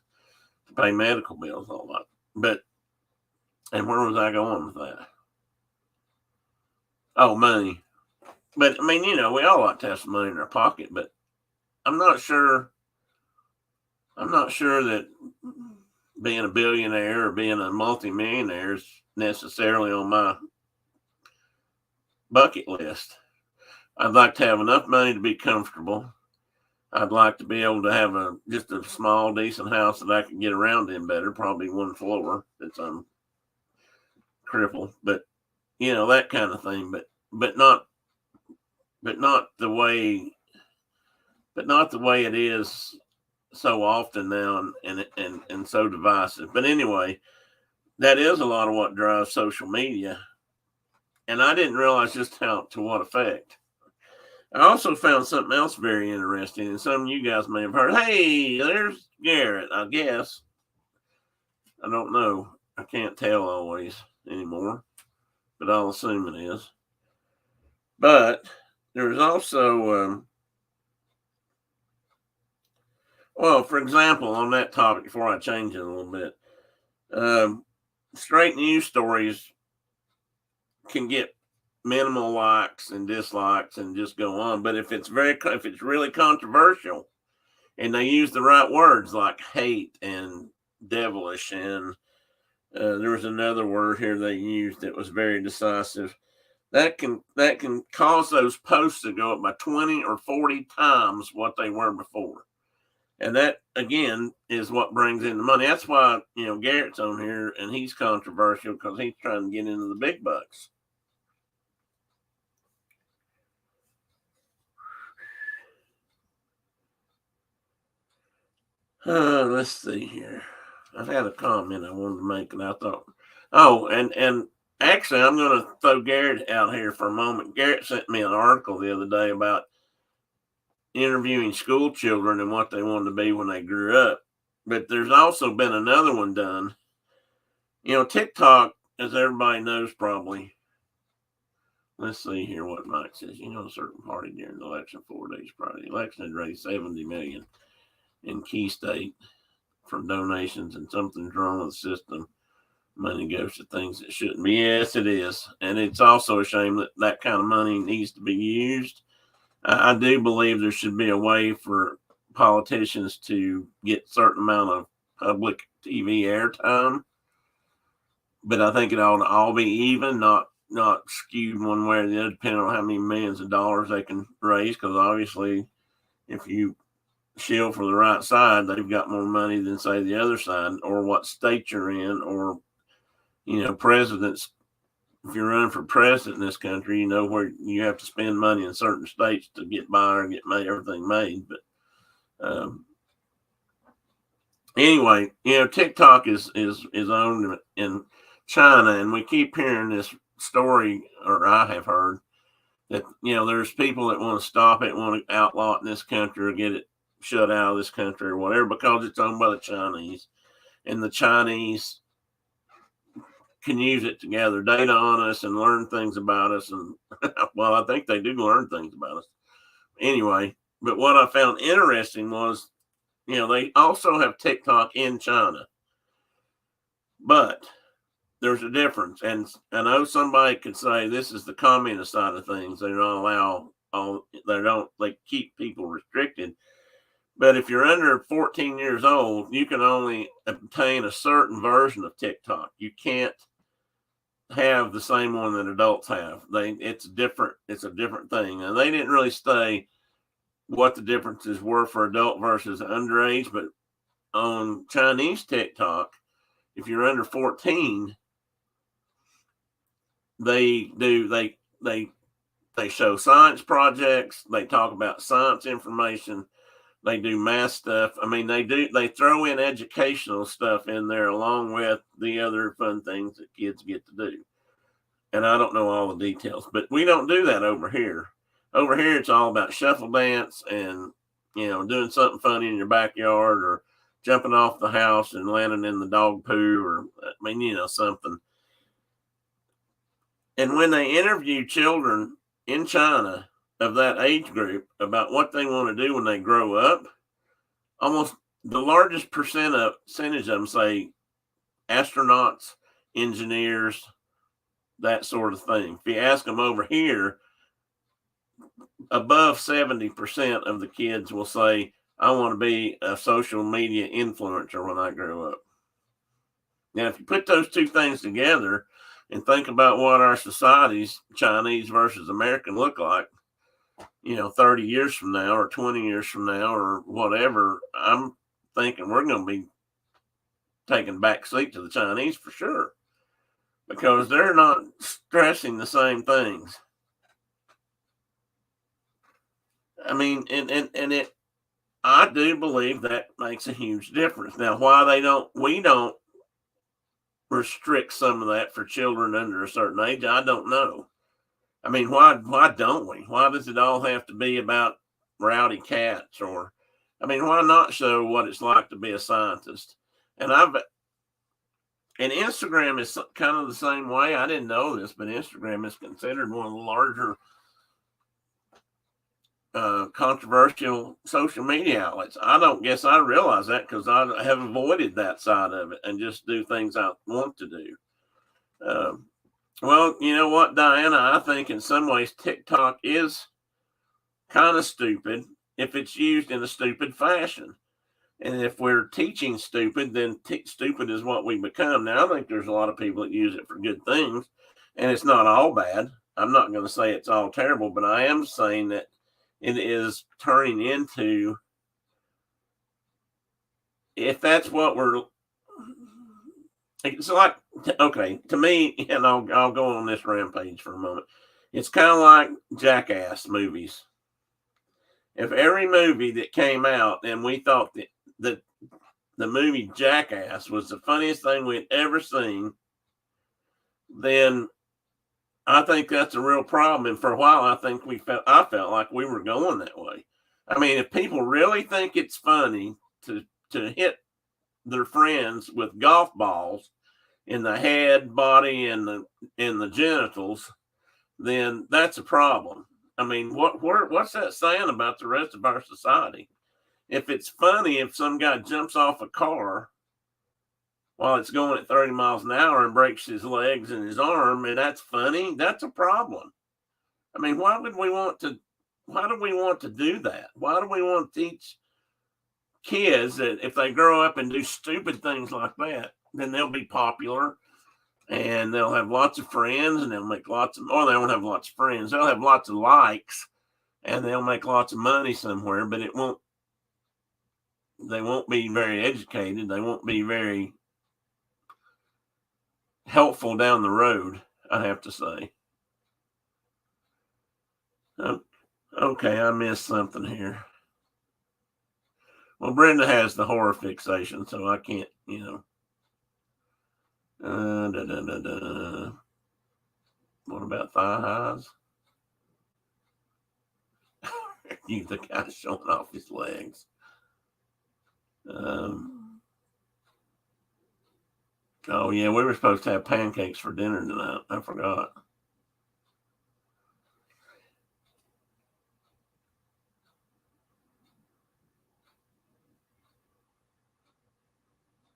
to pay medical bills, all that. And where was I going with that? Oh, money. But we all like to have some money in our pocket, but I'm not sure that being a billionaire or being a multimillionaire is necessarily on my bucket list. I'd like to have enough money to be comfortable. I'd like to be able to have just a small, decent house that I can get around in better, probably one floor that's crippled, but that kind of thing. But not the way it is so often now, and so divisive. But anyway, that is a lot of what drives social media, and I didn't realize just to what effect. I also found something else very interesting, and some of you guys may have heard. Hey, there's Garrett, I guess. I don't know. I can't tell always anymore, but I'll assume it is. But there's also, for example, on that topic, before I change it a little bit, straight news stories can get minimal likes and dislikes and just go on. But if it's really controversial and they use the right words like hate and devilish, and there was another word here they used that was very decisive, that can cause those posts to go up by 20 or 40 times what they were before. And that, again, is what brings in the money. That's why, Garrett's on here, and he's controversial because he's trying to get into the big bucks. Let's see here. I've had a comment I wanted to make, and I thought, and actually, I'm going to throw Garrett out here for a moment. Garrett sent me an article the other day about interviewing school children and what they wanted to be when they grew up. But there's also been another one done. TikTok, as everybody knows probably, let's see here what Mike says. A certain party during the election 4 days prior to the election had raised $70 million in key state from donations, and something's wrong with the system. Money goes to things that shouldn't be. Yes, it is. And it's also a shame that that kind of money needs to be used. I do believe there should be a way for politicians to get a certain amount of public TV airtime. But I think it ought to all be even, not skewed one way or the other, depending on how many millions of dollars they can raise. Because obviously, if you shield for the right side, they've got more money than, say, the other side, or what state you're in, or presidents. If you're running for president in this country, where you have to spend money in certain states to get by or get everything made. But anyway, TikTok is owned in China, and we keep hearing this story, or I have heard that there's people that want to stop it, want to outlaw it in this country, or get it shut out of this country, or whatever, because it's owned by the Chinese, and the Chinese can use it to gather data on us and learn things about us. And well, I think they do learn things about us anyway. But what I found interesting was, they also have TikTok in China, but there's a difference. And I know somebody could say this is the communist side of things. They don't allow they keep people restricted. But if you're under 14 years old, you can only obtain a certain version of TikTok. You can't have the same one that adults have. It's different. It's a different thing. And they didn't really say what the differences were for adult versus underage, but on Chinese TikTok, if you're under 14, they show science projects, they talk about science information, they do math stuff. I mean, they throw in educational stuff in there along with the other fun things that kids get to do. And I don't know all the details, but we don't do that over here. Over here, it's all about shuffle dance and, doing something funny in your backyard, or jumping off the house and landing in the dog poo, or, something. And when they interview children in China of that age group about what they want to do when they grow up, almost the largest percentage of them say astronauts, engineers, that sort of thing. If you ask them over here, above 70% of the kids will say, I want to be a social media influencer when I grow up. Now, if you put those two things together and think about what our societies, Chinese versus American, look like, 30 years from now or 20 years from now or whatever, I'm thinking we're going to be taking back seat to the Chinese for sure, because they're not stressing the same things. I mean, and I do believe that makes a huge difference. Now, why we don't restrict some of that for children under a certain age, I don't know. I mean, why don't we? Why does it all have to be about rowdy cats? Or, I mean, why not show what it's like to be a scientist? And Instagram is kind of the same way. I didn't know this, but Instagram is considered one of the larger controversial social media outlets. I don't guess I realize that, because I have avoided that side of it and just do things I want to do. Well, you know what, Diana? I think in some ways TikTok is kind of stupid if it's used in a stupid fashion. And if we're teaching stupid, then stupid is what we become. Now, I think there's a lot of people that use it for good things, and it's not all bad. I'm not going to say it's all terrible, but I am saying that it is turning into, if that's what it's like, okay, to me, and I'll go on this rampage for a moment. It's kind of like Jackass movies. If every movie that came out and we thought that the movie Jackass was the funniest thing we'd ever seen, then I think that's a real problem. And for a while, I felt like we were going that way. I mean, if people really think it's funny to hit their friends with golf balls in the head, body, and the genitals, then that's a problem. I mean, what's that saying about the rest of our society? If it's funny if some guy jumps off a car while it's going at 30 miles an hour and breaks his legs and his arm, and that's funny, that's a problem. I mean, why do we want to do that? Why do we want to teach kids that if they grow up and do stupid things like that, then they'll be popular and they'll have lots of friends and they'll make lots of, or they won't have lots of friends. They'll have lots of likes and they'll make lots of money somewhere, but they won't be very educated. They won't be very helpful down the road, I have to say. Okay, I missed something here. Well, Brenda has the horror fixation, so I can't, What about thigh highs? You the guy showing off his legs. Oh yeah, we were supposed to have pancakes for dinner tonight. I forgot.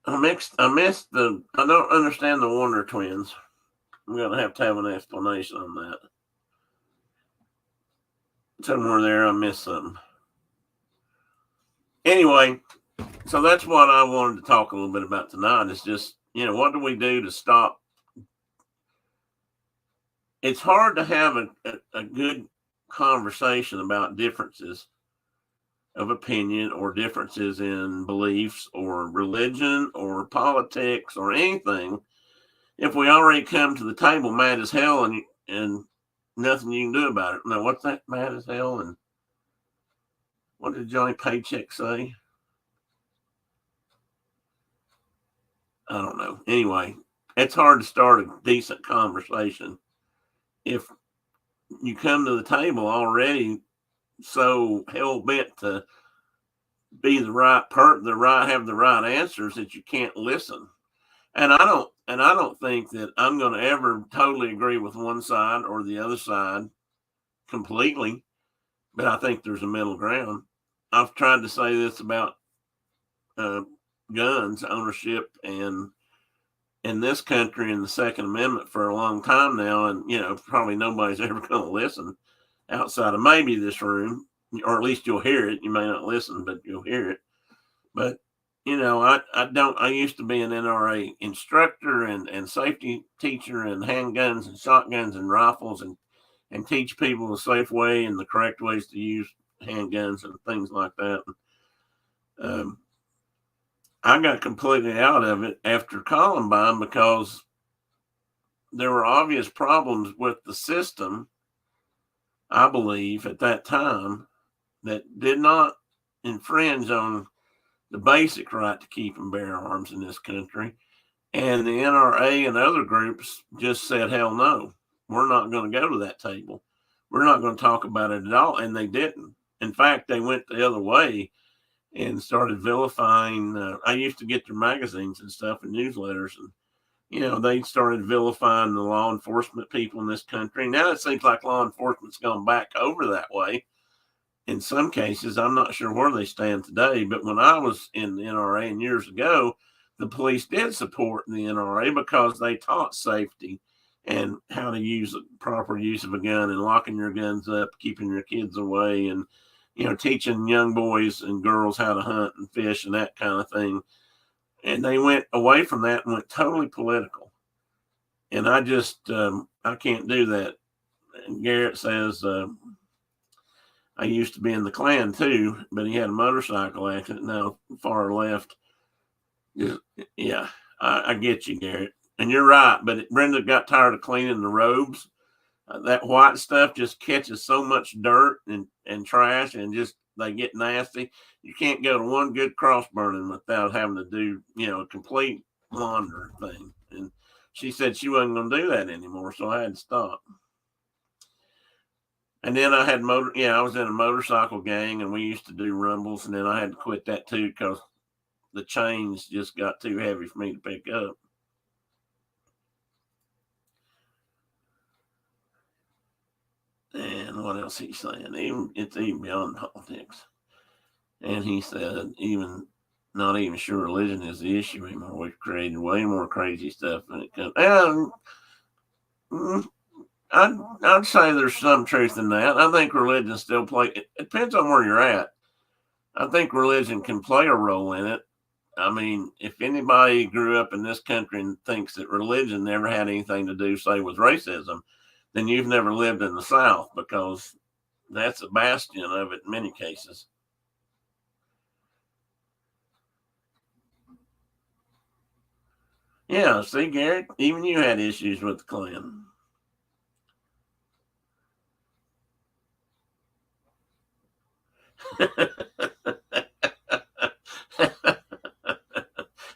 I don't understand the Wonder Twins. I'm gonna have to have an explanation on that. Somewhere there I missed something. Anyway, so that's what I wanted to talk a little bit about tonight. Is just, what do we do to stop? It's hard to have a good conversation about differences of opinion or differences in beliefs or religion or politics or anything if we already come to the table mad as hell and nothing you can do about it. Now, what's that, mad as hell? And what did Johnny Paycheck say? I don't know. Anyway, it's hard to start a decent conversation if you come to the table already so hell bent to be the right have the right answers that you can't listen. And I don't think that I'm going to ever totally agree with one side or the other side completely, but I think there's a middle ground. I've tried to say this about guns ownership and in this country in the Second Amendment for a long time now, and probably nobody's ever going to listen outside of maybe this room, or at least you'll hear it. You may not listen, but you'll hear it. But I used to be an NRA instructor and safety teacher and handguns and shotguns and rifles and teach people the safe way and the correct ways to use handguns and things like that. I got completely out of it after Columbine because there were obvious problems with the system, I believe, at that time that did not infringe on the basic right to keep and bear arms in this country. And the NRA and other groups just said, hell no, we're not going to go to that table. We're not going to talk about it at all. And they didn't. In fact, they went the other way and started vilifying. I used to get their magazines and stuff and newsletters, and they started vilifying the law enforcement people in this country. Now it seems like law enforcement's gone back over that way. In some cases, I'm not sure where they stand today, but when I was in the NRA and years ago, the police did support the NRA because they taught safety and how to use the proper use of a gun and locking your guns up, keeping your kids away, and teaching young boys and girls how to hunt and fish and that kind of thing. And they went away from that and went totally political. And I just, I can't do that. And Garrett says, I used to be in the Klan too, but he had a motorcycle accident. Now, far left. Yeah, I get you, Garrett. And you're right. But Brenda got tired of cleaning the robes. That white stuff just catches so much dirt and trash and just they get nasty. You can't go to one good cross burning without having to do, a complete launder thing. And she said she wasn't going to do that anymore, so I had to stop. And then I was in a motorcycle gang and we used to do rumbles, and then I had to quit that too because the chains just got too heavy for me to pick up. And what else he's saying? It's even beyond politics. And he said, even not even sure religion is the issue anymore. We've created way more crazy stuff when it comes. And I'd say there's some truth in that. I think religion still play. It depends on where you're at. I think religion can play a role in it. I mean, if anybody grew up in this country and thinks that religion never had anything to do, say, with racism, then you've never lived in the South, because that's a bastion of it in many cases. Yeah, see, Garrett, even you had issues with the Klan.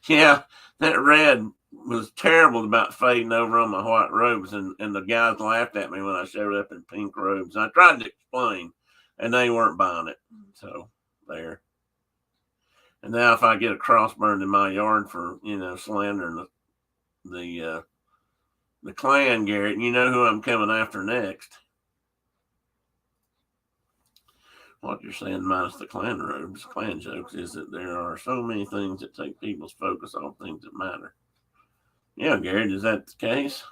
Yeah, that red was terrible about fading over on my white robes, and the guys laughed at me when I showed up in pink robes. I tried to explain, and they weren't buying it. So there. And now, if I get a cross burned in my yard for slandering the Klan, Garrett, you know who I'm coming after next. What you're saying, minus the Klan robes, Klan jokes, is that there are so many things that take people's focus off things that matter. Yeah, Garrett, is that the case?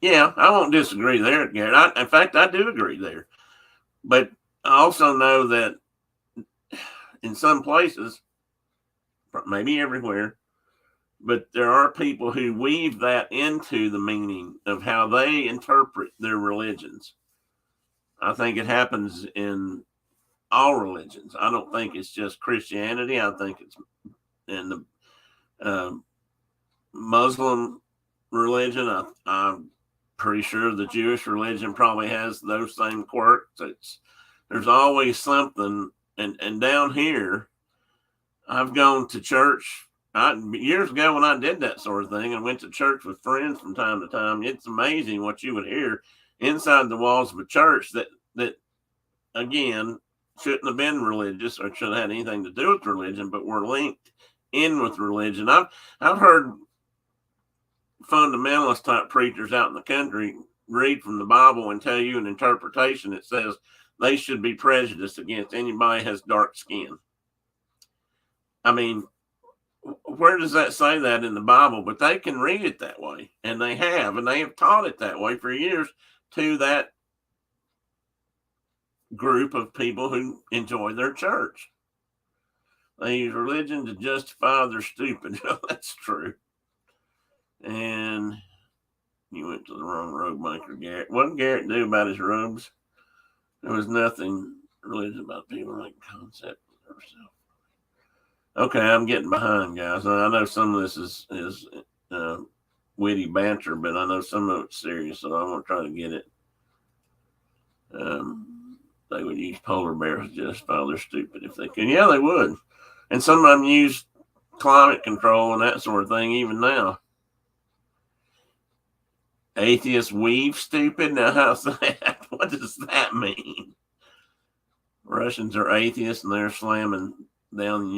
Yeah, I won't disagree there, Garrett. In fact, I do agree there. But I also know that in some places, maybe everywhere, but there are people who weave that into the meaning of how they interpret their religions. I think it happens in all religions. I don't think it's just Christianity. I think it's in the Muslim religion. I'm pretty sure the Jewish religion probably has those same quirks. There's always something. And down here, I've gone to church years ago when I did that sort of thing. I went to church with friends from time to time. It's amazing what you would hear inside the walls of a church that again shouldn't have been religious or should have had anything to do with religion, but were linked in with religion. I've heard fundamentalist type preachers out in the country read from the Bible and tell you an interpretation that says they should be prejudiced against anybody who has dark skin. I mean, where does that say that in the Bible? But they can read it that way, and they have taught it that way for years to that group of people who enjoy their church. They use religion to justify their stupid. That's true. And you went to the wrong robe maker, Garrett. What did Garrett do about his robes? There was nothing religious about people making concept of themselves. Okay, I'm getting behind, guys. I know some of this is witty banter, but I know some of it's serious, so I'm gonna try to get it. They would use polar bears to justify they're stupid if they could. Yeah, they would. And some of them use climate control and that sort of thing even now. Atheists weave stupid? Now, how's that? What does that mean? Russians are atheists and they're slamming down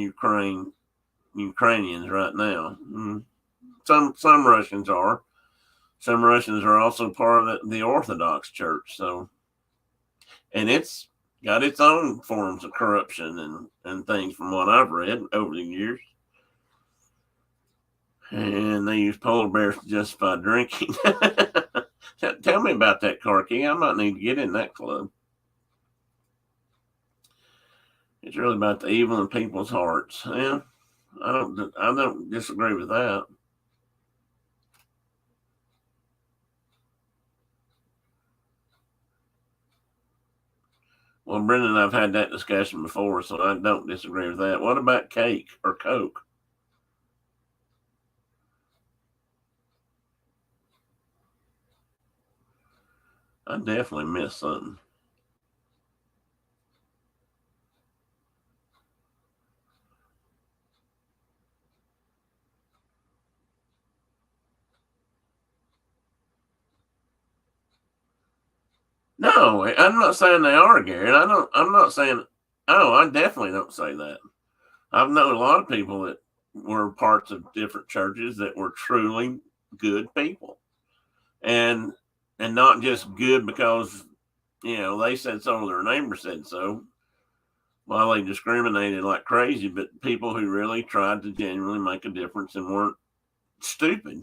Ukrainians right now. Some Russians are. Some Russians are also part of the Orthodox Church. So, and it's got its own forms of corruption and things from what I've read over the years. And they use polar bears to justify drinking. Tell me about that, Karki. I might need to get in that club. It's really about the evil in people's hearts. Yeah, I don't disagree with that. Well, Brendan and I've had that discussion before, so I don't disagree with that. What about cake or Coke? I definitely miss something. No, I'm not saying they are, Garrett. I'm not saying. Oh, I definitely don't say that. I've known a lot of people that were parts of different churches that were truly good people, and not just good because they said so, or their neighbor said so. Well, they discriminated like crazy, but people who really tried to genuinely make a difference and weren't stupid.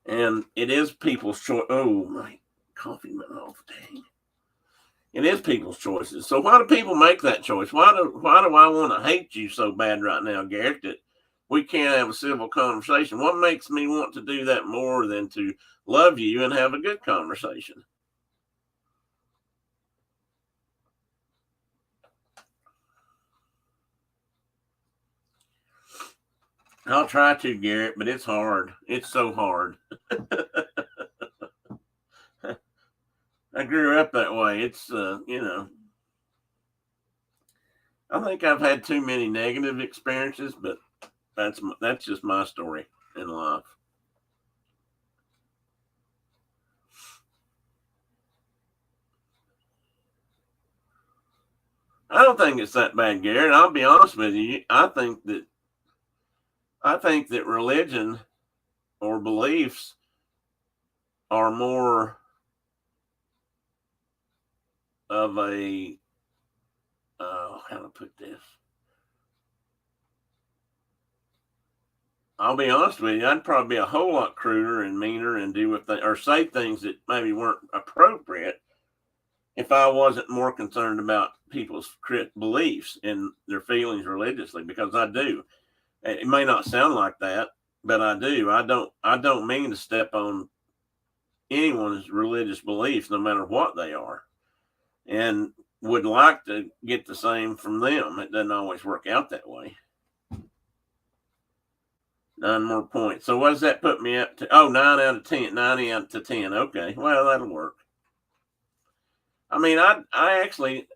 And it is people's choice. Oh, my coffee went off. Dang. It is people's choices. So why do people make that choice? Why do I want to hate you so bad right now, Garrett, that we can't have a civil conversation? What makes me want to do that more than to love you and have a good conversation? I'll try to, Garrett, but it's hard. It's so hard. I grew up that way. It's, I think I've had too many negative experiences, but that's just my story in life. I don't think it's that bad, Garrett. I'll be honest with you. I think that religion or beliefs are more of a how to put this. I'll be honest with you. I'd probably be a whole lot cruder and meaner and or say things that maybe weren't appropriate if I wasn't more concerned about people's beliefs and their feelings religiously, because I do. It may not sound like that, but I do. I don't mean to step on anyone's religious beliefs, no matter what they are, and would like to get the same from them. It doesn't always work out that way. 9 more points. So what does that put me up to? Oh, 9 out of 10. 90 out of 10. Okay. Well, that'll work. I mean, I actually,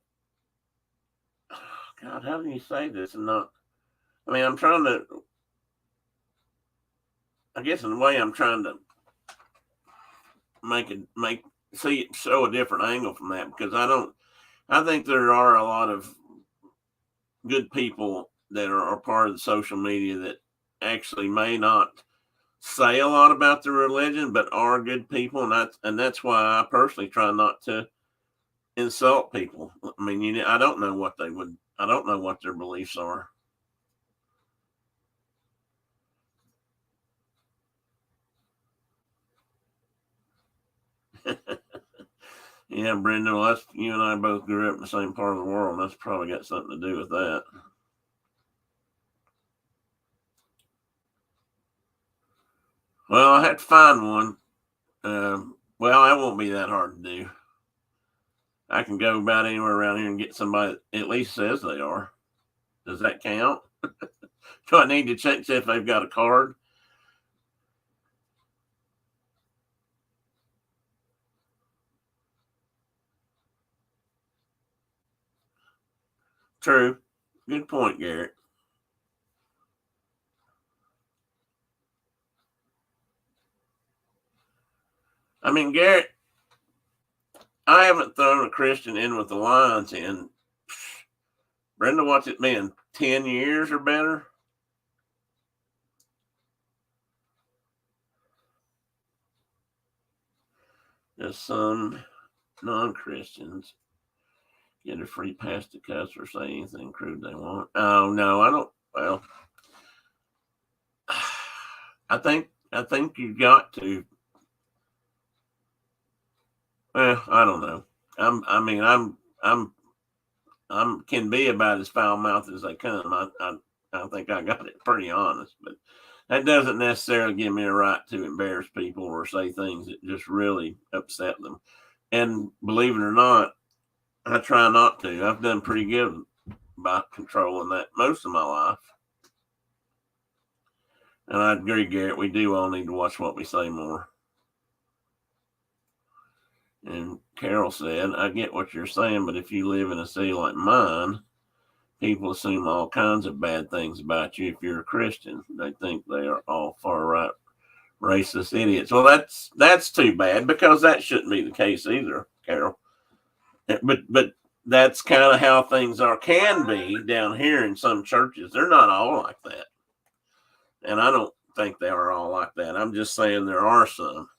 God, how do you say this and not? I mean, I'm trying to. I guess in a way, I'm trying to show a different angle from that, because I think there are a lot of good people that are part of the social media that actually may not say a lot about their religion, but are good people, and that's why I personally try not to insult people. I mean, I don't know what their beliefs are. Yeah, Brenda, well, you and I both grew up in the same part of the world. That's probably got something to do with that. Well, I had to find one. Well, that won't be that hard to do. I can go about anywhere around here and get somebody that at least says they are. Does that count? Do I need to check if they've got a card? True. Good point, Garrett. I mean, Garrett, I haven't thrown a Christian in with the Lions in, Brenda, what's it been, 10 years or better? Just some non-Christians get a free pass to cuss or say anything crude they want. Oh, no, I don't. Well, I think you've got to. Well, I don't know. I'm can be about as foul mouthed as they come. I think I got it pretty honest, but that doesn't necessarily give me a right to embarrass people or say things that just really upset them. And believe it or not, I try not to. I've done pretty good about controlling that most of my life. And I agree, Garrett, we do all need to watch what we say more. And Carol said, I get what you're saying, but if you live in a city like mine, people assume all kinds of bad things about you if you're a Christian. They think they are all far right racist idiots. Well, that's too bad, because that shouldn't be the case either, Carol. But that's kind of how things can be down here in some churches. They're not all like that. And I don't think they are all like that. I'm just saying there are some.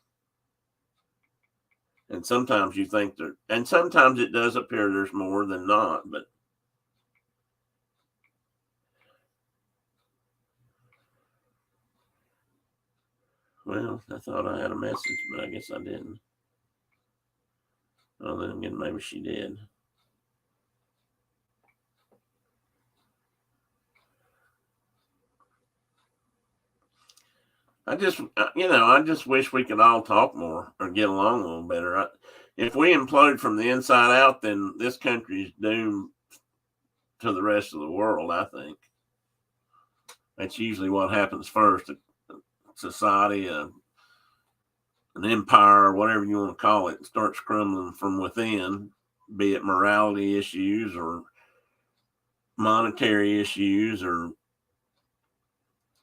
And sometimes you think and sometimes it does appear there's more than not, but well, I thought I had a message, but I guess I didn't. Well, then again, maybe she did. I just wish we could all talk more or get along a little better. If we implode from the inside out, then this country is doomed to the rest of the world, I think. That's usually what happens first. A society, an empire, whatever you want to call it, starts crumbling from within, be it morality issues or monetary issues or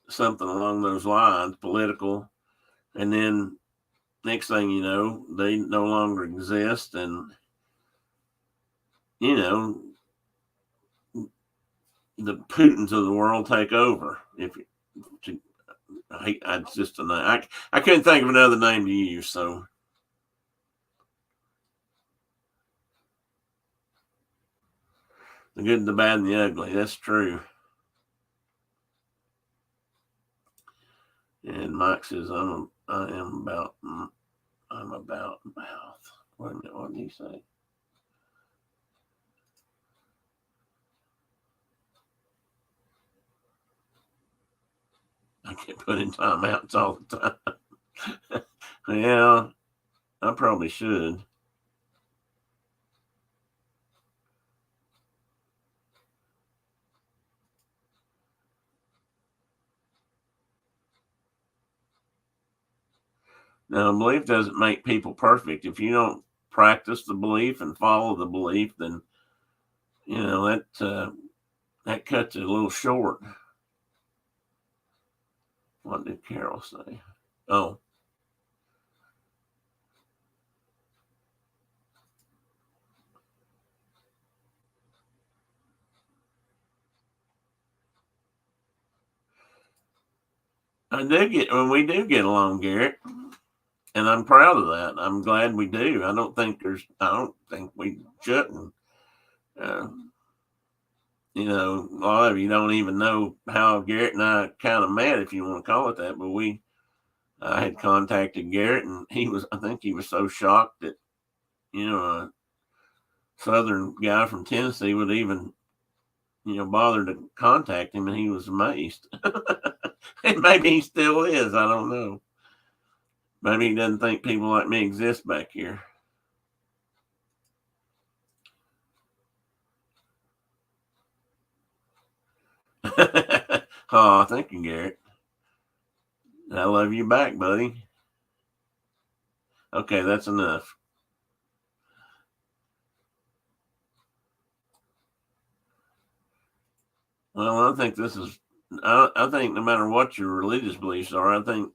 something along those lines, political. And then next thing you know, they no longer exist. And, the Putins of the world take over. It's just a name. I couldn't think of another name to use. So the good, the bad, and the ugly. That's true. And Mike says, I'm about mouth. Wait a minute, what did he say? I get put in timeouts all the time. Yeah, I probably should. Now, belief doesn't make people perfect. If you don't practice the belief and follow the belief, then that cuts it a little short. What did Carol say? Oh. We do get along, Garrett, and I'm proud of that. I'm glad we do. I don't think we shouldn't. Uh, a lot of you don't even know how Garrett and I kind of met, if you want to call it that. But I had contacted Garrett, and I think he was so shocked that, a Southern guy from Tennessee would even, bother to contact him, and he was amazed. And maybe he still is. I don't know. Maybe he doesn't think people like me exist back here. Oh, thank you, Garrett. I love you back, buddy. Okay, that's enough. Well, I think I think no matter what your religious beliefs are, I think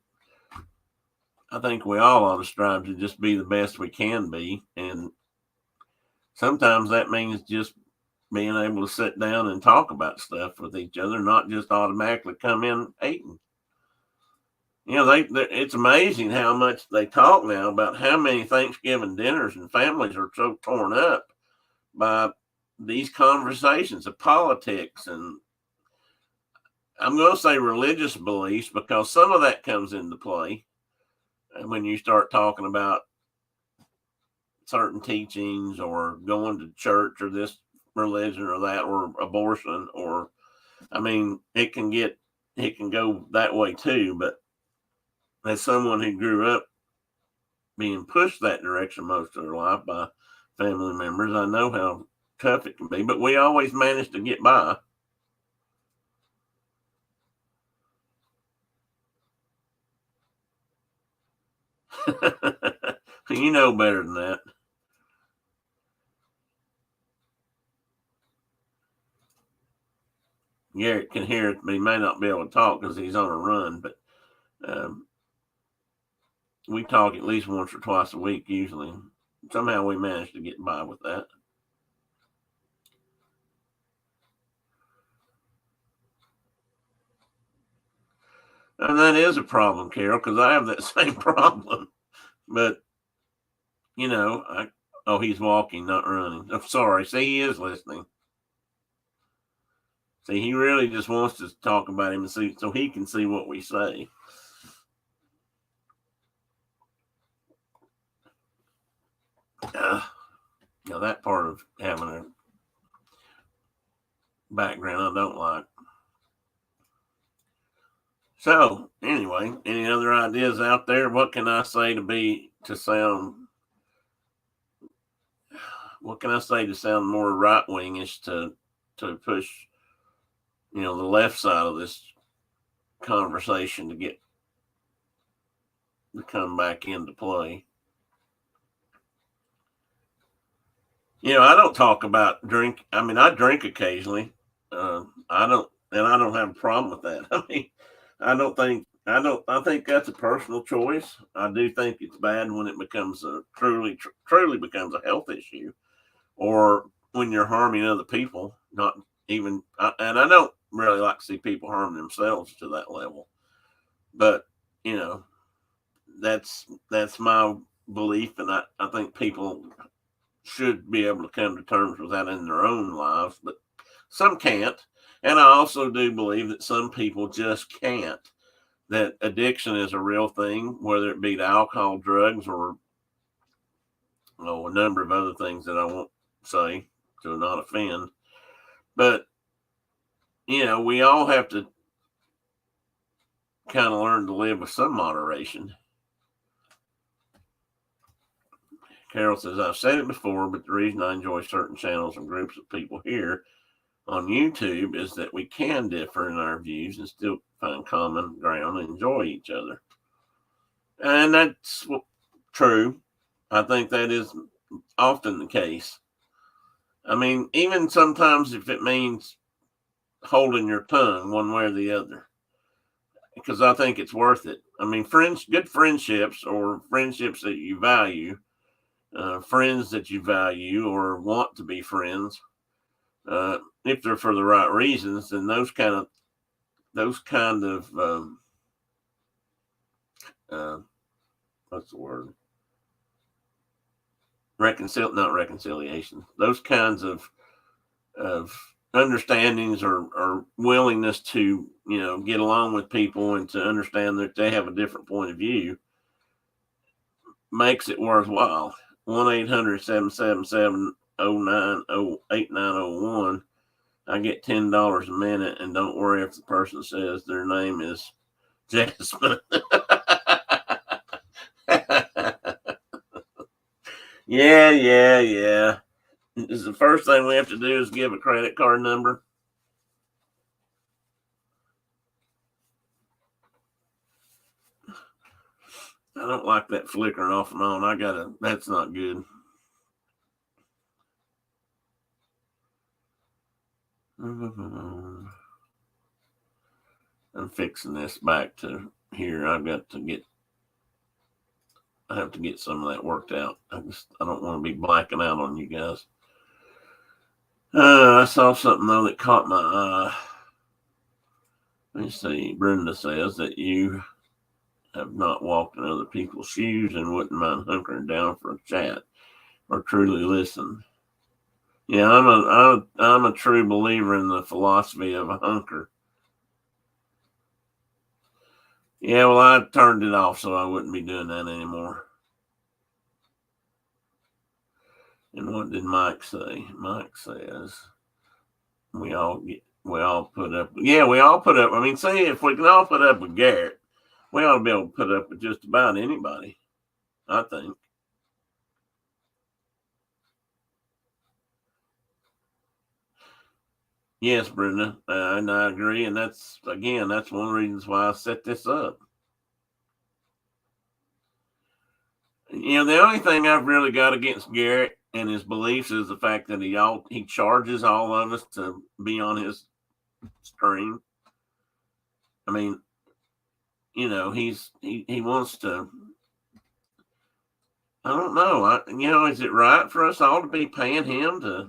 we all ought to strive to just be the best we can be. And sometimes that means just being able to sit down and talk about stuff with each other, not just automatically come in hating. It's amazing how much they talk now about how many Thanksgiving dinners and families are so torn up by these conversations of politics, and I'm going to say religious beliefs, because some of that comes into play when you start talking about certain teachings or going to church or this religion or that or abortion, or it can go that way too. But as someone who grew up being pushed that direction most of their life by family members, I know how tough it can be, but we always manage to get by. You know better than that. Garrett can hear it, but he may not be able to talk because he's on a run. But we talk at least once or twice a week usually. Somehow we manage to get by with that. And that is a problem, Carol, because I have that same problem. But, oh, he's walking, not running. I'm sorry. See, he is listening. See, he really just wants to talk about him and see so he can see what we say. Now, that part of having a background I don't like. So, anyway, any other ideas out there? What can I say to sound more right wingish to push, the left side of this conversation to come back into play? I don't talk about drink. I mean, I drink occasionally. I don't have a problem with that. I mean, I think that's a personal choice. I do think it's bad when it becomes truly becomes a health issue, or when you're harming other people. Not even, and I don't really like to see people harm themselves to that level. But that's my belief, and I think people should be able to come to terms with that in their own lives, but some can't. And I also do believe that some people just can't. That addiction is a real thing, whether it be to alcohol, drugs, or a number of other things that I won't say to not offend. But we all have to kind of learn to live with some moderation. Carol says, I've said it before, but the reason I enjoy certain channels and groups of people here on YouTube is that we can differ in our views and still find common ground and enjoy each other. And that's true. I think that is often the case. I mean, even sometimes if it means holding your tongue one way or the other, because I think it's worth it. I mean, good friendships, or friendships that you value, friends that you value or want to be friends, if they're for the right reasons, then those kind of what's the word? Not reconciliation. Those kinds of understandings or willingness to get along with people and to understand that they have a different point of view makes it worthwhile. 1-800-777-8901. I get $10 a minute, and don't worry if the person says their name is Jasmine. Yeah. Is the first thing we have to do is give a credit card number? I don't like that flickering off and on. That's not good. I'm fixing this back to here. I have to get some of that worked out. I don't want to be blacking out on you guys. I saw something though that caught my eye. Let me see. Brenda says that you have not walked in other people's shoes and wouldn't mind hunkering down for a chat or truly listen. Yeah, I'm a true believer in the philosophy of a hunker. Yeah, well, I turned it off so I wouldn't be doing that anymore. And what did Mike say? Mike says we all put up. Yeah, we all put up. I mean, see, if we can all put up with Garrett, we ought to be able to put up with just about anybody, I think. Yes, Brenda, and I agree. And that's one of the reasons why I set this up. The only thing I've really got against Garrett and his beliefs is the fact that he charges all of us to be on his stream. I mean, he wants to. I don't know. Is it right for us all to be paying him to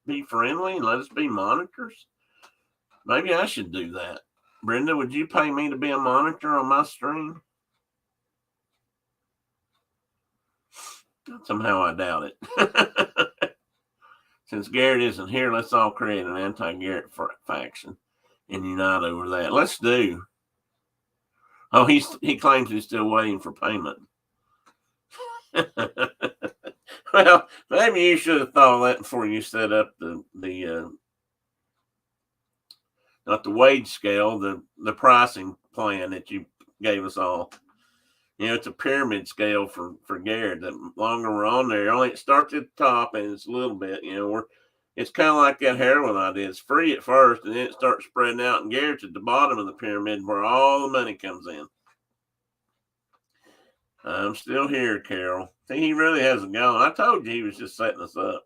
be friendly and let us be monitors? Maybe I should do that. Brenda, would you pay me to be a monitor on my stream? Somehow I doubt it. Since Garrett isn't here, let's all create an anti-Garrett faction and unite over that. Let's do. Oh, he claims he's still waiting for payment. Well, maybe you should have thought of that before you set up the not the wage scale, the pricing plan that you gave us all. It's a pyramid scale for Garrett. The longer we're on there, only it starts at the top and it's a little bit, it's kind of like that heroin idea. It's free at first and then it starts spreading out, and Garrett's at the bottom of the pyramid where all the money comes in. I'm still here, Carol. See, he really hasn't gone. I told you he was just setting us up.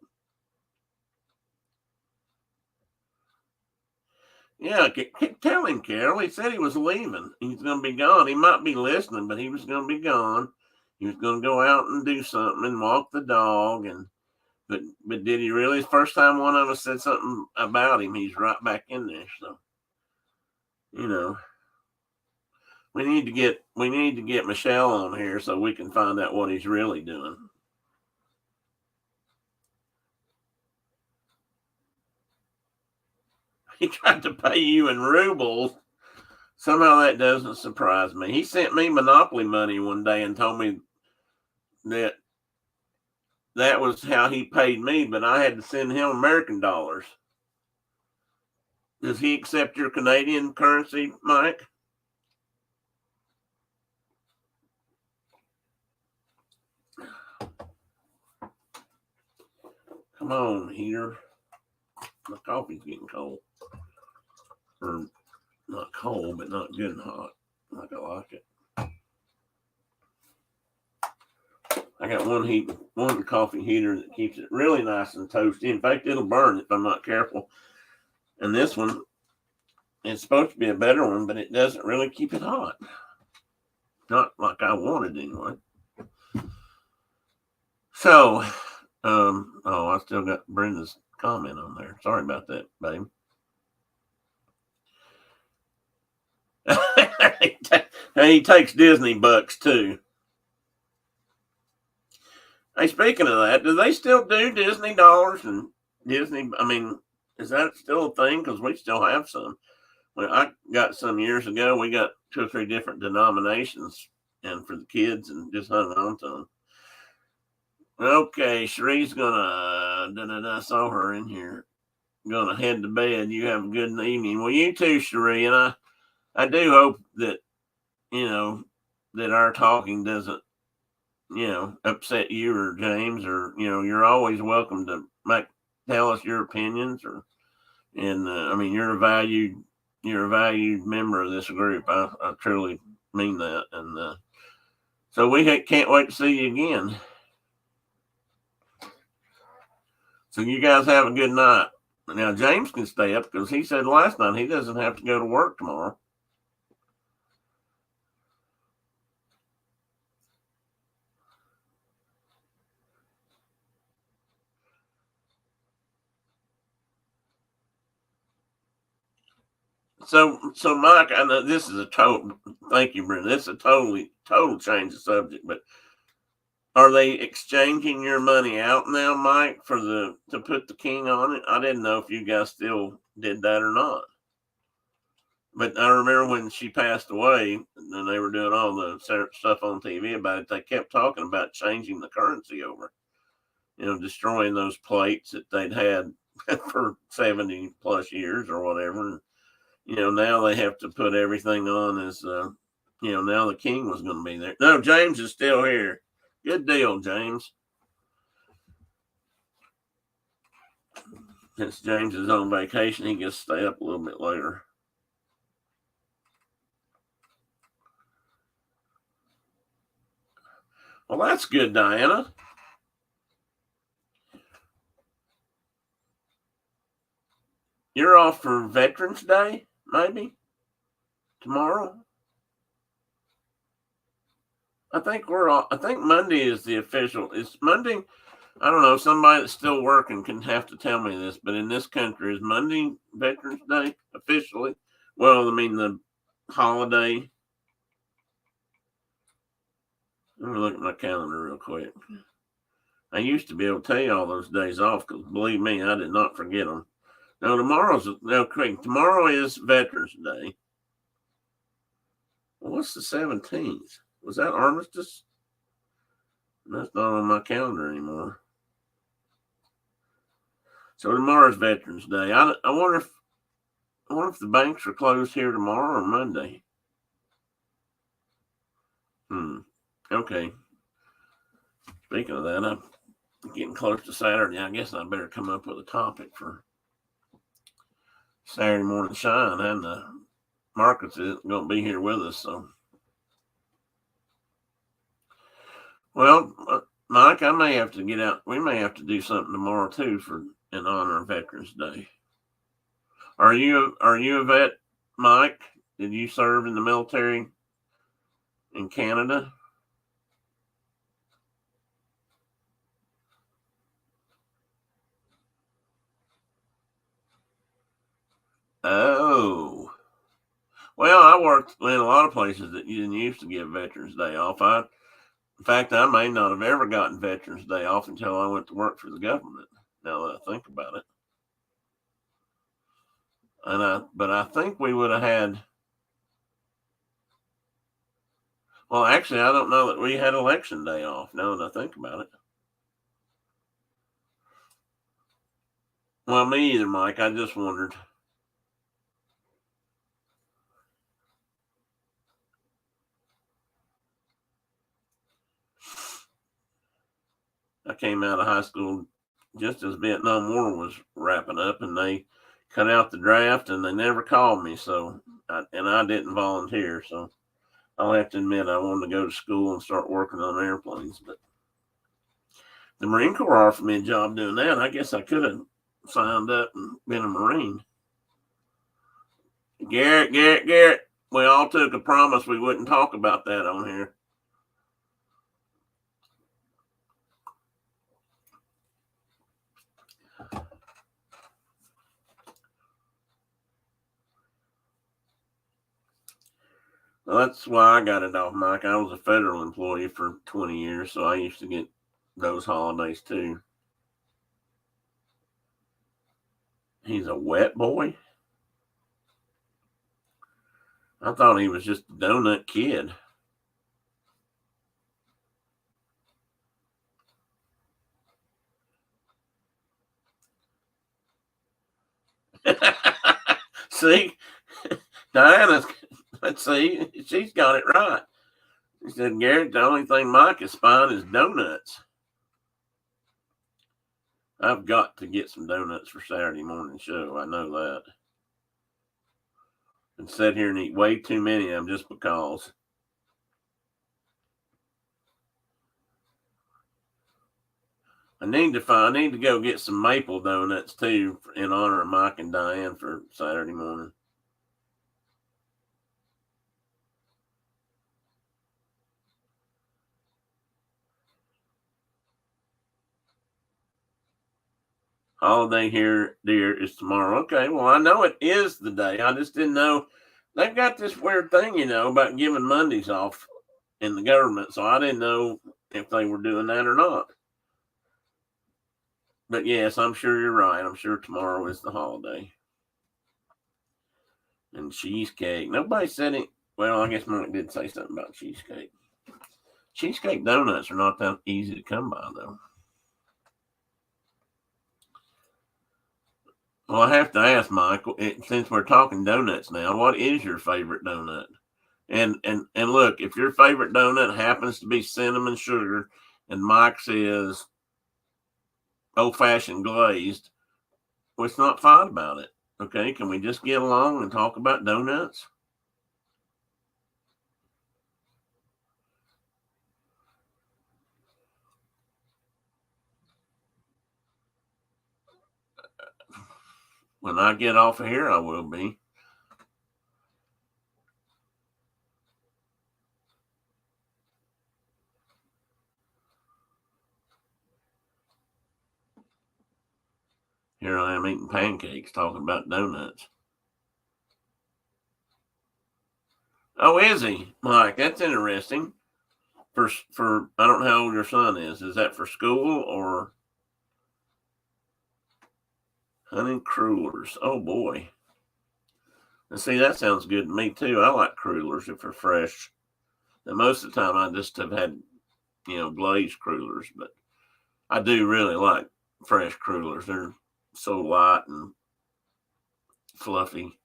Yeah, tell him, Carol. He said he was leaving. He's going to be gone. He might be listening, but he was going to be gone. He was going to go out and do something and walk the dog. But did he really? The first time one of us said something about him, he's right back in there. So, we need to get Michelle on here so we can find out what he's really doing. He tried to pay you in rubles. Somehow that doesn't surprise me. He sent me Monopoly money one day and told me that was how he paid me, but I had to send him American dollars. Does he accept your Canadian currency, Mike? Come on, heater. My coffee's getting cold. Or not cold, but not good and hot, like I like it. I got one coffee heater that keeps it really nice and toasty. In fact, it'll burn if I'm not careful. And this one, it's supposed to be a better one, but it doesn't really keep it hot. Not like I wanted anyway. So, I still got Brenda's comment on there. Sorry about that, babe. He takes Disney bucks too. Hey, speaking of that, do they still do Disney dollars and Disney? I mean, is that still a thing? Because we still have some. Well, I got some years ago. We got 2 or 3 different denominations, and for the kids, and just hung on to them. Okay, Cherie's gonna. I saw her in here. Gonna head to bed. You have a good evening. Well, you too, Cherie, and I do hope that that our talking doesn't upset you or James, or you're always welcome to tell us your opinions, you're a valued member of this group. I truly mean that, and so we can't wait to see you again. So you guys have a good night. Now James can stay up because he said last night he doesn't have to go to work tomorrow. So Mike, I know this is a total. Thank you, Brenda. This is a total change of subject. But are they exchanging your money out now, Mike, to put the king on it? I didn't know if you guys still did that or not. But I remember when she passed away, and they were doing all the stuff on TV about it. They kept talking about changing the currency over. Destroying those plates that they'd had for 70 plus years or whatever. Now they have to put everything on as, now the king was going to be there. No, James is still here. Good deal, James. Since James is on vacation, he gets to stay up a little bit later. Well, that's good, Diana. You're off for Veterans Day, maybe? Tomorrow? I think Monday is the official. It's Monday. I don't know. Somebody that's still working can have to tell me this, but in this country, is Monday Veterans Day officially? Well, I mean, the holiday. Let me look at my calendar real quick. I used to be able to tell you all those days off because believe me, I did not forget them. No, tomorrow is Veterans Day. Well, what's the 17th? Was that Armistice? That's not on my calendar anymore. So tomorrow's Veterans Day. I wonder if the banks are closed here tomorrow or Monday. Okay. Speaking of that, I'm getting close to Saturday. I guess I better come up with a topic for Saturday morning shine, and Marcus is going to be here with us. So, well, Mike, I may have to get out. We may have to do something tomorrow too in honor of Veterans Day. Are you a vet, Mike? Did you serve in the military in Canada? Oh. Well, I worked in a lot of places that you didn't used to give Veterans Day off. In fact, I may not have ever gotten Veterans Day off until I went to work for the government. Now that I think about it, but I think we would have had. Well, actually, I don't know that we had Election Day off. Now that I think about it. Well, me either, Mike. I just wondered. I came out of high school just as Vietnam War was wrapping up, and they cut out the draft, and they never called me. So, I didn't volunteer. So, I'll have to admit I wanted to go to school and start working on airplanes, but the Marine Corps offered me a job doing that. I guess I could have signed up and been a Marine. Garrett. We all took a promise we wouldn't talk about that on here. Well, that's why I got it off, Mike. I was a federal employee for 20 years, so I used to get those holidays too. He's a wet boy? I thought he was just a donut kid. See? Diana's, let's see, she's got it right. She said, Garrett, the only thing Mike is fine is donuts. I've got to get some donuts for Saturday morning show. I know that. And sit here and eat way too many of them just because. I need to go get some maple donuts too in honor of Mike and Diane for Saturday morning. Holiday here, dear, is tomorrow. Okay, well, I know it is the day. I just didn't know. They've got this weird thing, about giving Mondays off in the government. So I didn't know if they were doing that or not. But yes, I'm sure you're right. I'm sure tomorrow is the holiday. And cheesecake. Nobody said it. Well, I guess Mike did say something about cheesecake. Cheesecake donuts are not that easy to come by, though. Well, I have to ask Michael, since we're talking donuts now, what is your favorite donut? And look, if your favorite donut happens to be cinnamon sugar, and Mike says old fashioned glazed, well, it's not fine about it. Okay, can we just get along and talk about donuts? When I get off of here, I will be. Here I am eating pancakes, talking about donuts. Oh, is he, Mike? That's interesting. For I don't know how old your son is. Is that for school or hunting crullers? Oh boy. And see, that sounds good to me too. I like crullers if they're fresh. And most of the time, I just have had, glazed crullers, but I do really like fresh crullers. They're so light and fluffy.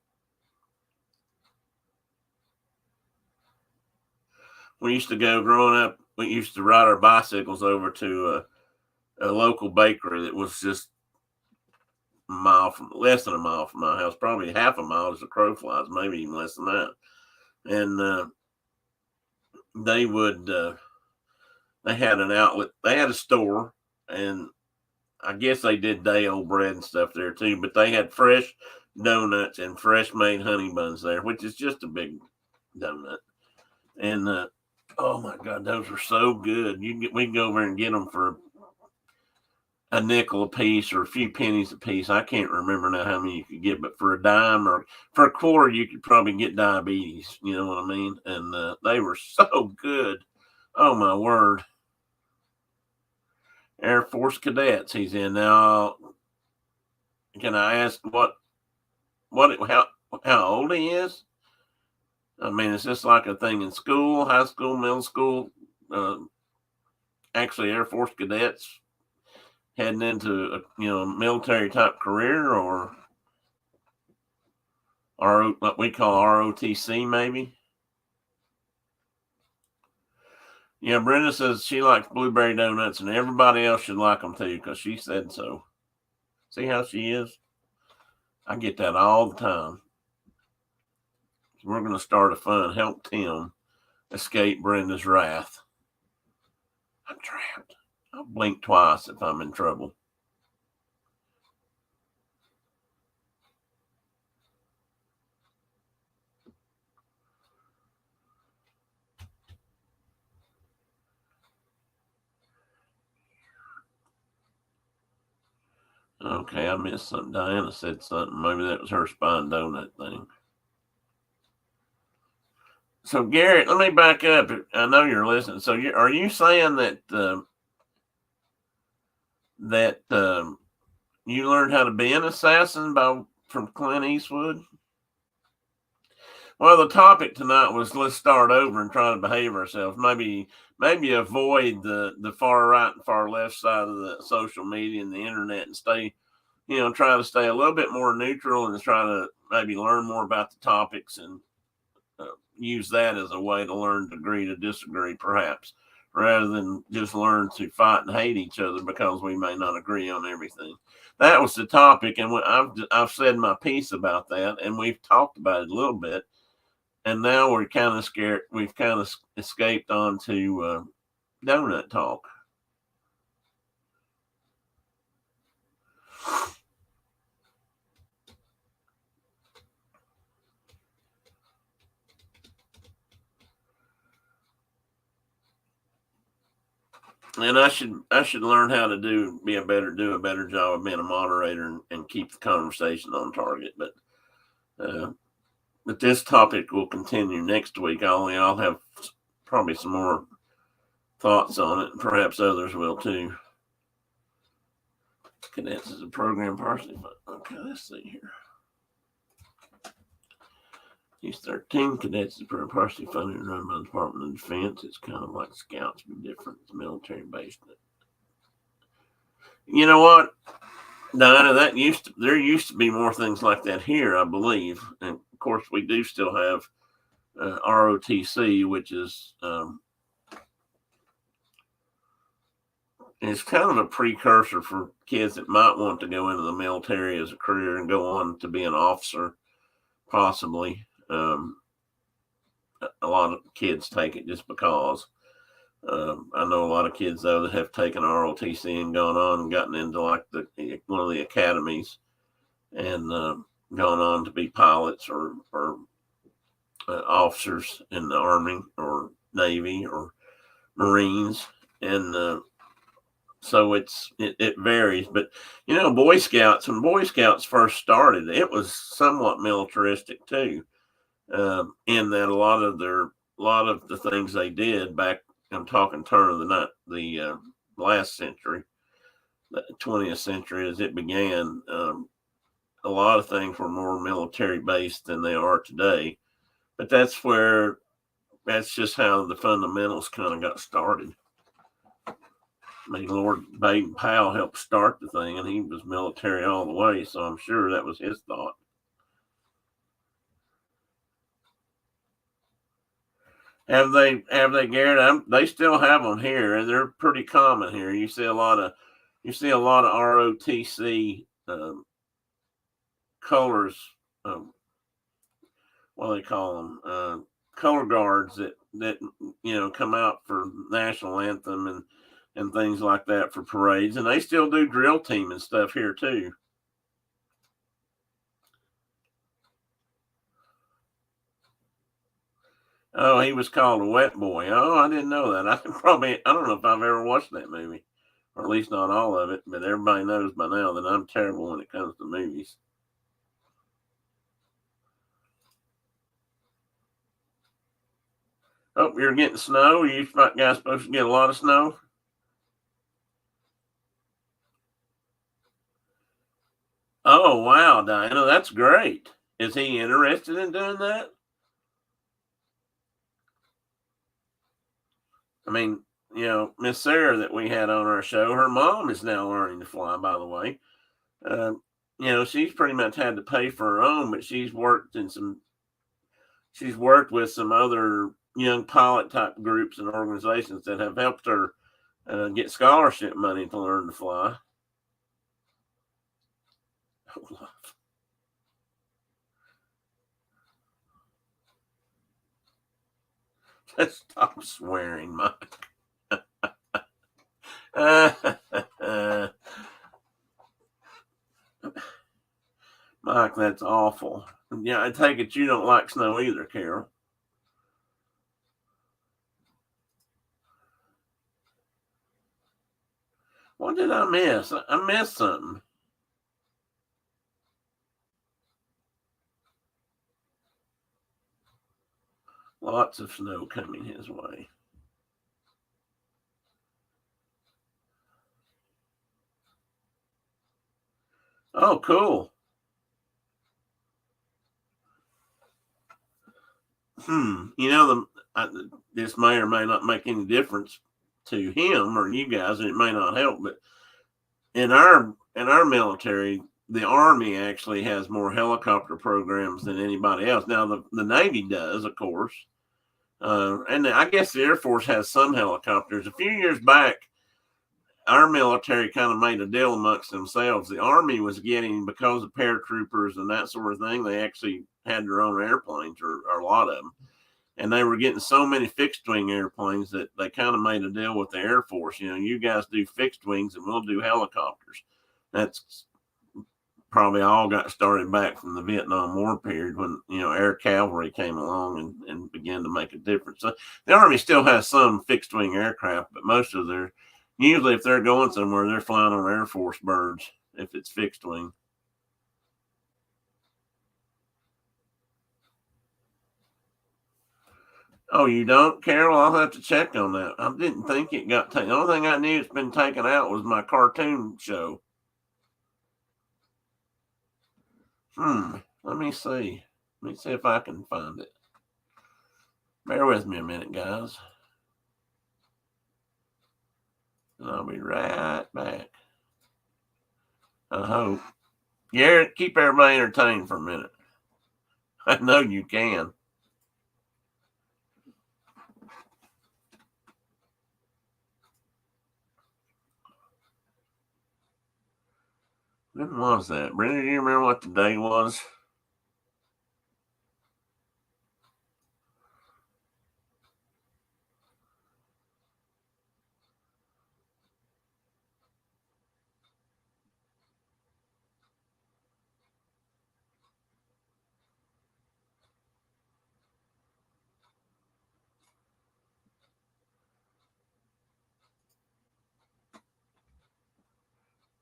We used to go growing up. We used to ride our bicycles over to a local bakery that was just less than a mile from my house, probably half a mile as the crow flies, maybe even less than that. And they would, they had an outlet, they had a store, and I guess they did day old bread and stuff there too, but they had fresh donuts and fresh made honey buns there, which is just a big donut. And oh my God, those are so good. We can go over and get them for a nickel a piece or a few pennies a piece. I can't remember now how many you could get, but for a dime or for a quarter, you could probably get diabetes. You know what I mean? And they were so good. Oh my word. Air Force cadets he's in now. Can I ask how old he is? I mean, is this like a thing in school, high school, middle school? Actually, Air Force cadets heading into a military type career, or what we call ROTC maybe. Yeah, Brenda says she likes blueberry donuts, and everybody else should like them too because she said so. See how she is? I get that all the time. We're going to start a fund, help Tim escape Brenda's wrath. I'm trapped. I'll blink twice if I'm in trouble. Okay, I missed something. Diana said something. Maybe that was her spine donut thing. So Garrett, let me back up. I know you're listening. So are you saying that you learned how to be an assassin from Clint Eastwood? Well, the topic tonight was let's start over and try to behave ourselves. Maybe avoid the far right and far left side of the social media and the internet and stay, try to stay a little bit more neutral and try to maybe learn more about the topics and use that as a way to learn to agree to disagree, perhaps, rather than just learn to fight and hate each other because we may not agree on everything. That was the topic, and I've said my piece about that, and we've talked about it a little bit. And now we're kind of scared. We've kind of escaped onto donut talk. And I should learn how to do a better job of being a moderator and keep the conversation on target. But this topic will continue next week. I'll have probably some more thoughts on it, and perhaps others will too. Cadets is a program partially. Okay, let's see here. These 13 cadets is partially funded and run by the Department of Defense. It's kind of like Scouts, but different. It's military based. You know what, Diana? There used to be more things like that here, I believe. And of course, we do still have ROTC, which is it's kind of a precursor for kids that might want to go into the military as a career and go on to be an officer, possibly. A lot of kids take it just because. I know a lot of kids though that have taken ROTC and gone on and gotten into like one of the academies and gone on to be pilots or officers in the Army or Navy or Marines, and so it varies. But when Boy Scouts first started, it was somewhat militaristic too. in that a lot of the things they did back. I'm talking turn of the last century, the 20th century as it began. A lot of things were more military based than they are today, but that's just how the fundamentals kind of got started. I mean, Lord Baden-Powell helped start the thing, and he was military all the way, so I'm sure that was his thought. Have they, Garrett? They still have them here, and they're pretty common here. You see a lot of ROTC colors. What do they call them? Color guards that come out for national anthem and things like that for parades, and they still do drill team and stuff here too. Oh, he was called a wet boy. Oh, I didn't know that. I don't know if I've ever watched that movie, or at least not all of it. But everybody knows by now that I'm terrible when it comes to movies. Oh, you're getting snow. Are you guys supposed to get a lot of snow? Oh, wow, Diana, that's great. Is he interested in doing that? I mean, Miss Sarah that we had on our show, her mom is now learning to fly, by the way. Uh, she's pretty much had to pay for her own, but she's worked with some other young pilot type groups and organizations that have helped her get scholarship money to learn to fly. Stop swearing, Mike. Mike, that's awful. Yeah, I take it you don't like snow either, Carol. What did I miss? I missed something. Lots of snow coming his way. Oh, cool. This may or may not make any difference to him or you guys, and it may not help, but in our military, the Army actually has more helicopter programs than anybody else. Now, the Navy does, of course, and I guess the Air Force has some helicopters. A few years back, our military kind of made a deal amongst themselves. The Army was getting, because of paratroopers and that sort of thing, they actually had their own airplanes, or a lot of them. And they were getting so many fixed wing airplanes that they kind of made a deal with the Air Force. You guys do fixed wings and we'll do helicopters. That's probably all got started back from the Vietnam War period when, air cavalry came along and began to make a difference. So the Army still has some fixed wing aircraft, but most of usually if they're going somewhere, they're flying on Air Force birds if it's fixed wing. Oh, you don't, Carol? I'll have to check on that. I didn't think it got taken. The only thing I knew it's been taken out was my cartoon show. Let me see. Let me see if I can find it. Bear with me a minute, guys. And I'll be right back. I hope. Garrett, keep everybody entertained for a minute. I know you can. When was that? Brenda, do you remember what the day was?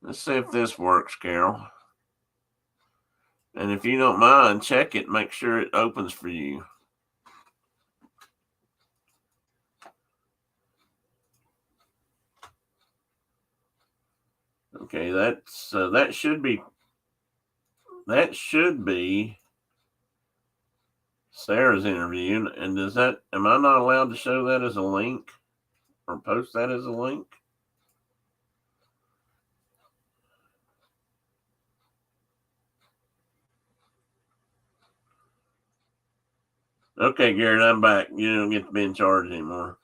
Let's see if this works, Carol. And if you don't mind, check it, make sure it opens for you. Okay, that's that should be Sarah's interview. And does that, am I not allowed to show that as a link or post that as a link? Okay, Garrett, I'm back. You don't get to be in charge anymore.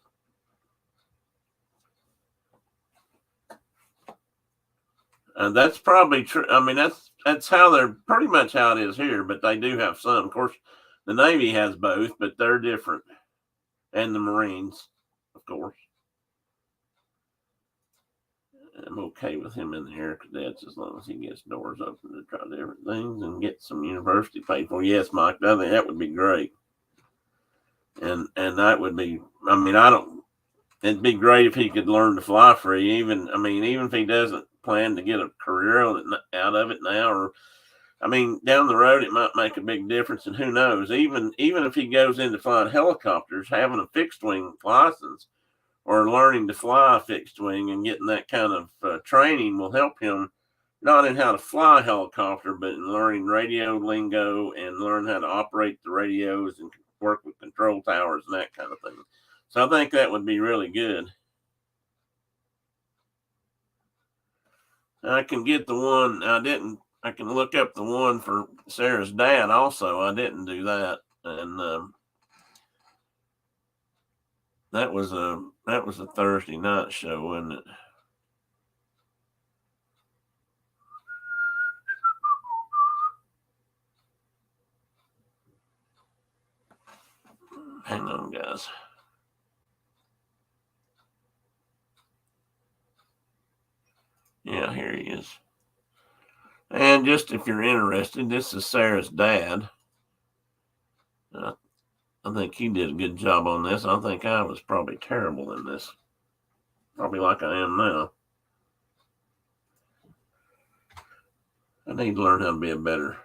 And that's probably true. I mean, that's how they're pretty much how it is here, but they do have some. Of course, the Navy has both, but they're different. And the Marines, of course. I'm okay with him in the Air Cadets as long as he gets doors open to try different things and get some university paid for. Yes, Mike, I think that would be great. And that would be, I mean, it'd be great if he could learn to fly free. Even if he doesn't plan to get a career out of it now, or I mean, down the road, it might make a big difference. And who knows, even if he goes into flying helicopters, having a fixed wing license or learning to fly a fixed wing and getting that kind of training will help him not in how to fly a helicopter, but in learning radio lingo and learn how to operate the radios and work with control towers and that kind of thing. So I think that would be really good. I can get the one I can look up the one for Sarah's dad also. I didn't do that. And that was a Thursday night show, wasn't it? Hang on, guys. Yeah, here he is. And just if you're interested, this is Sarah's dad. I think he did a good job on this. I think I was probably terrible in this. Probably like I am now. I need to learn how to be a better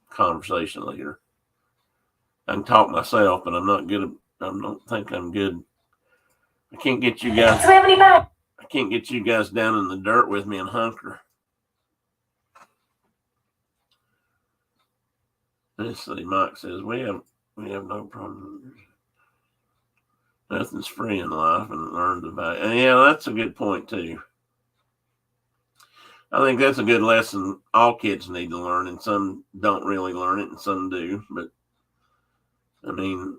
conversation leader. I can talk myself, but I'm not good. I don't think I'm good. I can't get you guys. I can't get you guys down in the dirt with me and hunker. Let's see. Mike says we have no problem. Nothing's free in life, and learn the value. And yeah, that's a good point too. I think that's a good lesson all kids need to learn, and some don't really learn it, and some do. But I mean,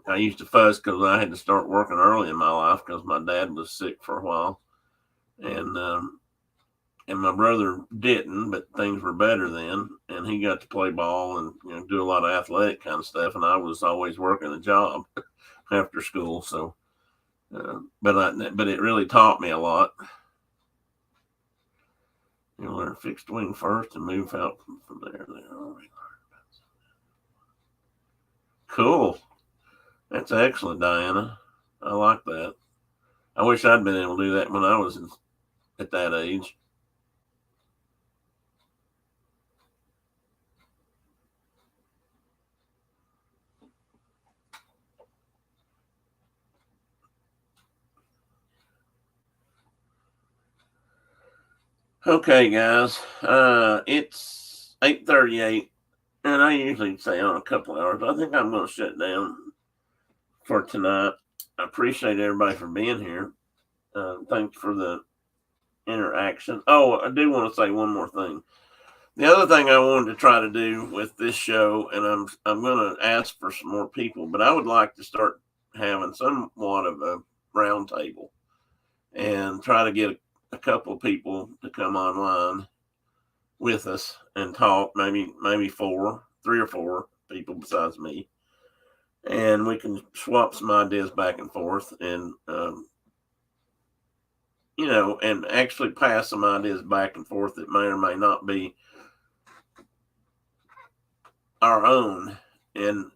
I used to fuss because I had to start working early in my life because my dad was sick for a while, and my brother didn't, but things were better then, and he got to play ball and do a lot of athletic kind of stuff, and I was always working a job after school. So, but it really taught me a lot. You learn fixed wing first and move out from there. Cool. That's excellent, Diana. I like that. I wish I'd been able to do that when I was at that age. Okay, guys. It's 8:38, and I usually say on a couple hours. I think I'm going to shut down for tonight. I appreciate everybody for being here. Thanks for the interaction. Oh, I do want to say one more thing. The other thing I wanted to try to do with this show, and I'm going to ask for some more people, but I would like to start having somewhat of a round table and try to get a couple of people to come online with us and talk. Maybe 3 or 4 people besides me, and we can swap some ideas back and forth, and and actually pass some ideas back and forth that may or may not be our own, and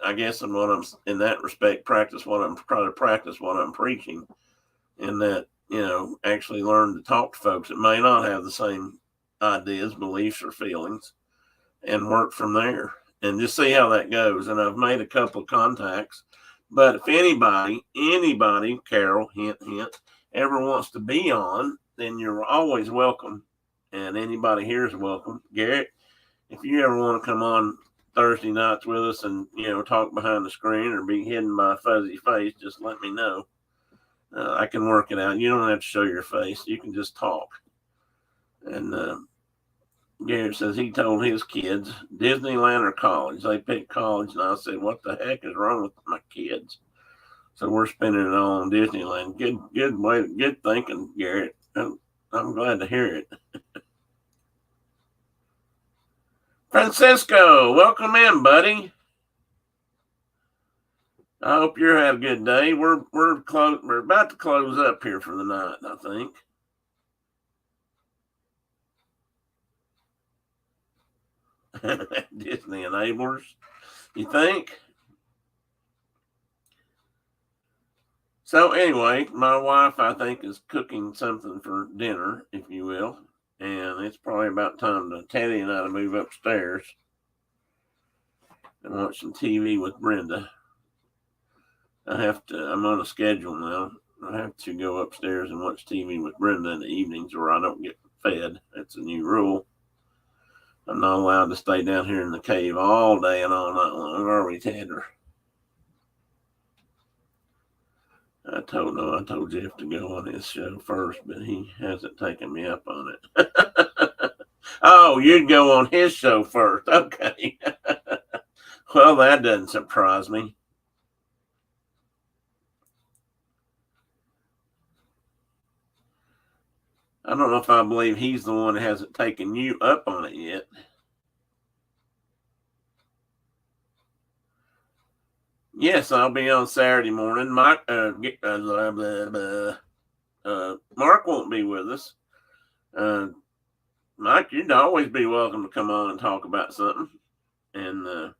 I guess in that respect, try to practice what I'm preaching, and that actually learn to talk to folks that may not have the same ideas, beliefs, or feelings, and work from there and just see how that goes. And I've made a couple of contacts. But if anybody, Carol, hint, hint, ever wants to be on, then you're always welcome. And anybody here is welcome. Garrett, if you ever want to come on Thursday nights with us and, talk behind the screen or be hidden by a fuzzy face, just let me know. I can work it out. You don't have to show your face. You can just talk. And Garrett says he told his kids Disneyland or college. They picked college, and I said, "What the heck is wrong with my kids?" So we're spending it all on Disneyland. Good way, good thinking, Garrett. I'm glad to hear it. Francisco, welcome in, buddy. I hope you're having a good day. We're about to close up here for the night, I think. Disney enablers, you think? So anyway, my wife, I think, is cooking something for dinner, if you will. And it's probably about time to Teddy and I to move upstairs and watch some TV with Brenda. I'm on a schedule now. I have to go upstairs and watch TV with Brenda in the evenings or I don't get fed. That's a new rule. I'm not allowed to stay down here in the cave all day and all night long, are we, Tanner? I told Jeff to go on his show first, but he hasn't taken me up on it. Oh, you'd go on his show first. Okay. Well, that doesn't surprise me. I don't know if I believe he's the one that hasn't taken you up on it yet. Yes, I'll be on Saturday morning. Mark won't be with us. Mike, you'd always be welcome to come on and talk about something. And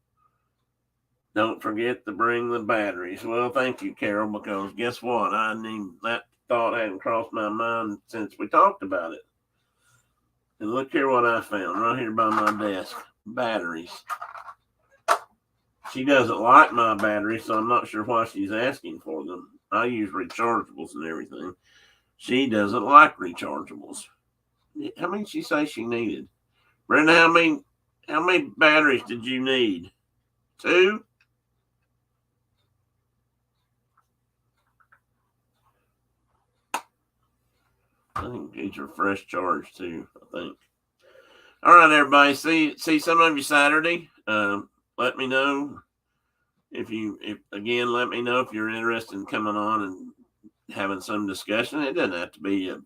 don't forget to bring the batteries. Well, thank you, Carol, because guess what? That thought hadn't crossed my mind since we talked about it. And look here what I found right here by my desk. Batteries. She doesn't like my batteries, so I'm not sure why she's asking for them. I use rechargeables and everything. She doesn't like rechargeables. How many did she say she needed? Brenda, how many batteries did you need? 2? I think these are fresh charged too, I think. All right, everybody. See some of you Saturday. Let me know if let me know if you're interested in coming on and having some discussion. It doesn't have to be a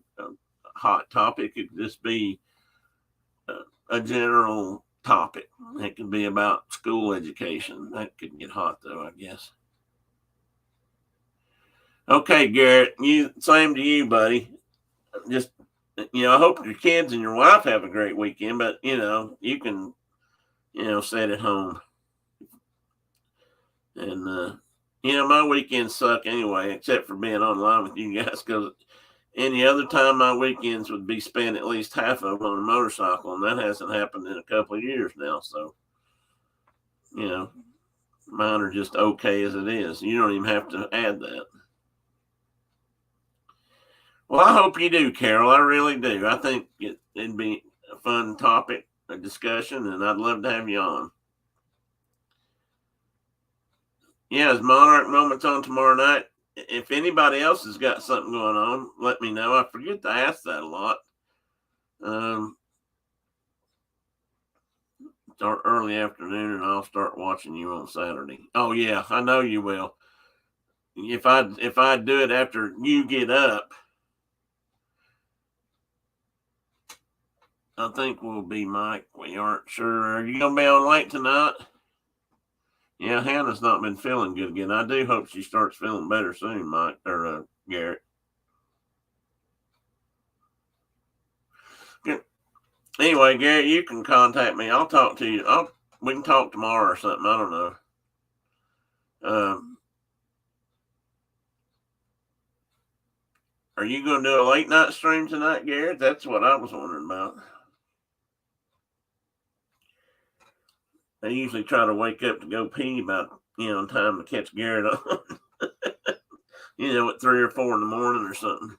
hot topic. It could just be a general topic. It could be about school education. That could get hot though, I guess. Okay, Garrett. Same to you, buddy. Just I hope your kids and your wife have a great weekend. But you can sit at home. And my weekends suck anyway, except for being online with you guys. Because any other time, my weekends would be spent at least half of them on a motorcycle, and that hasn't happened in a couple of years now. So, mine are just okay as it is. You don't even have to add that. Well, I hope you do, Carol. I really do. I think it'd be a fun topic, a discussion, and I'd love to have you on. Yeah, is Monarch Moments on tomorrow night? If anybody else has got something going on, let me know. I forget to ask that a lot. Start early afternoon, and I'll start watching you on Saturday. Oh yeah, I know you will. If I do it after you get up, I think we'll be Mike. We aren't sure. Are you gonna be on late tonight? Yeah, Hannah's not been feeling good again. I do hope she starts feeling better soon, Mike or Garrett. Good. Anyway, Garrett, you can contact me. I'll talk to you. We can talk tomorrow or something. I don't know. Are you going to do a late night stream tonight, Garrett? That's what I was wondering about. I usually try to wake up to go pee about, in time to catch Garrett on, at 3 or 4 in the morning or something.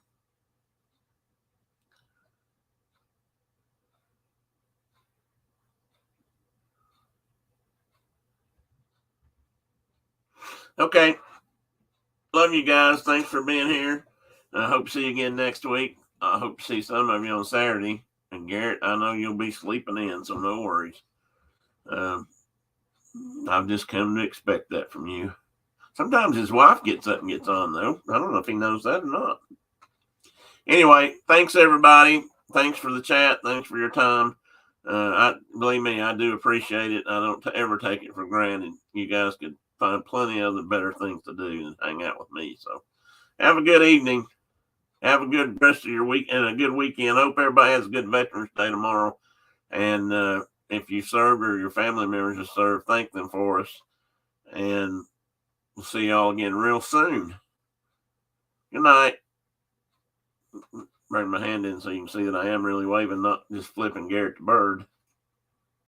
Okay. Love you guys. Thanks for being here. I hope to see you again next week. I hope to see some of you on Saturday. And Garrett, I know you'll be sleeping in, so no worries. I've just come to expect that from you. Sometimes his wife gets up and gets on, though. I don't know if he knows that or not. Anyway, thanks, everybody. Thanks for the chat. Thanks for your time. Believe me, I do appreciate it. I don't ever take it for granted. You guys could find plenty of other better things to do than hang out with me. So have a good evening. Have a good rest of your week and a good weekend. Hope everybody has a good Veterans Day tomorrow. And if you served or your family members have served, thank them for us. And we'll see y'all again real soon. Good night. Bring my hand in so you can see that I am really waving, not just flipping Garrett the bird.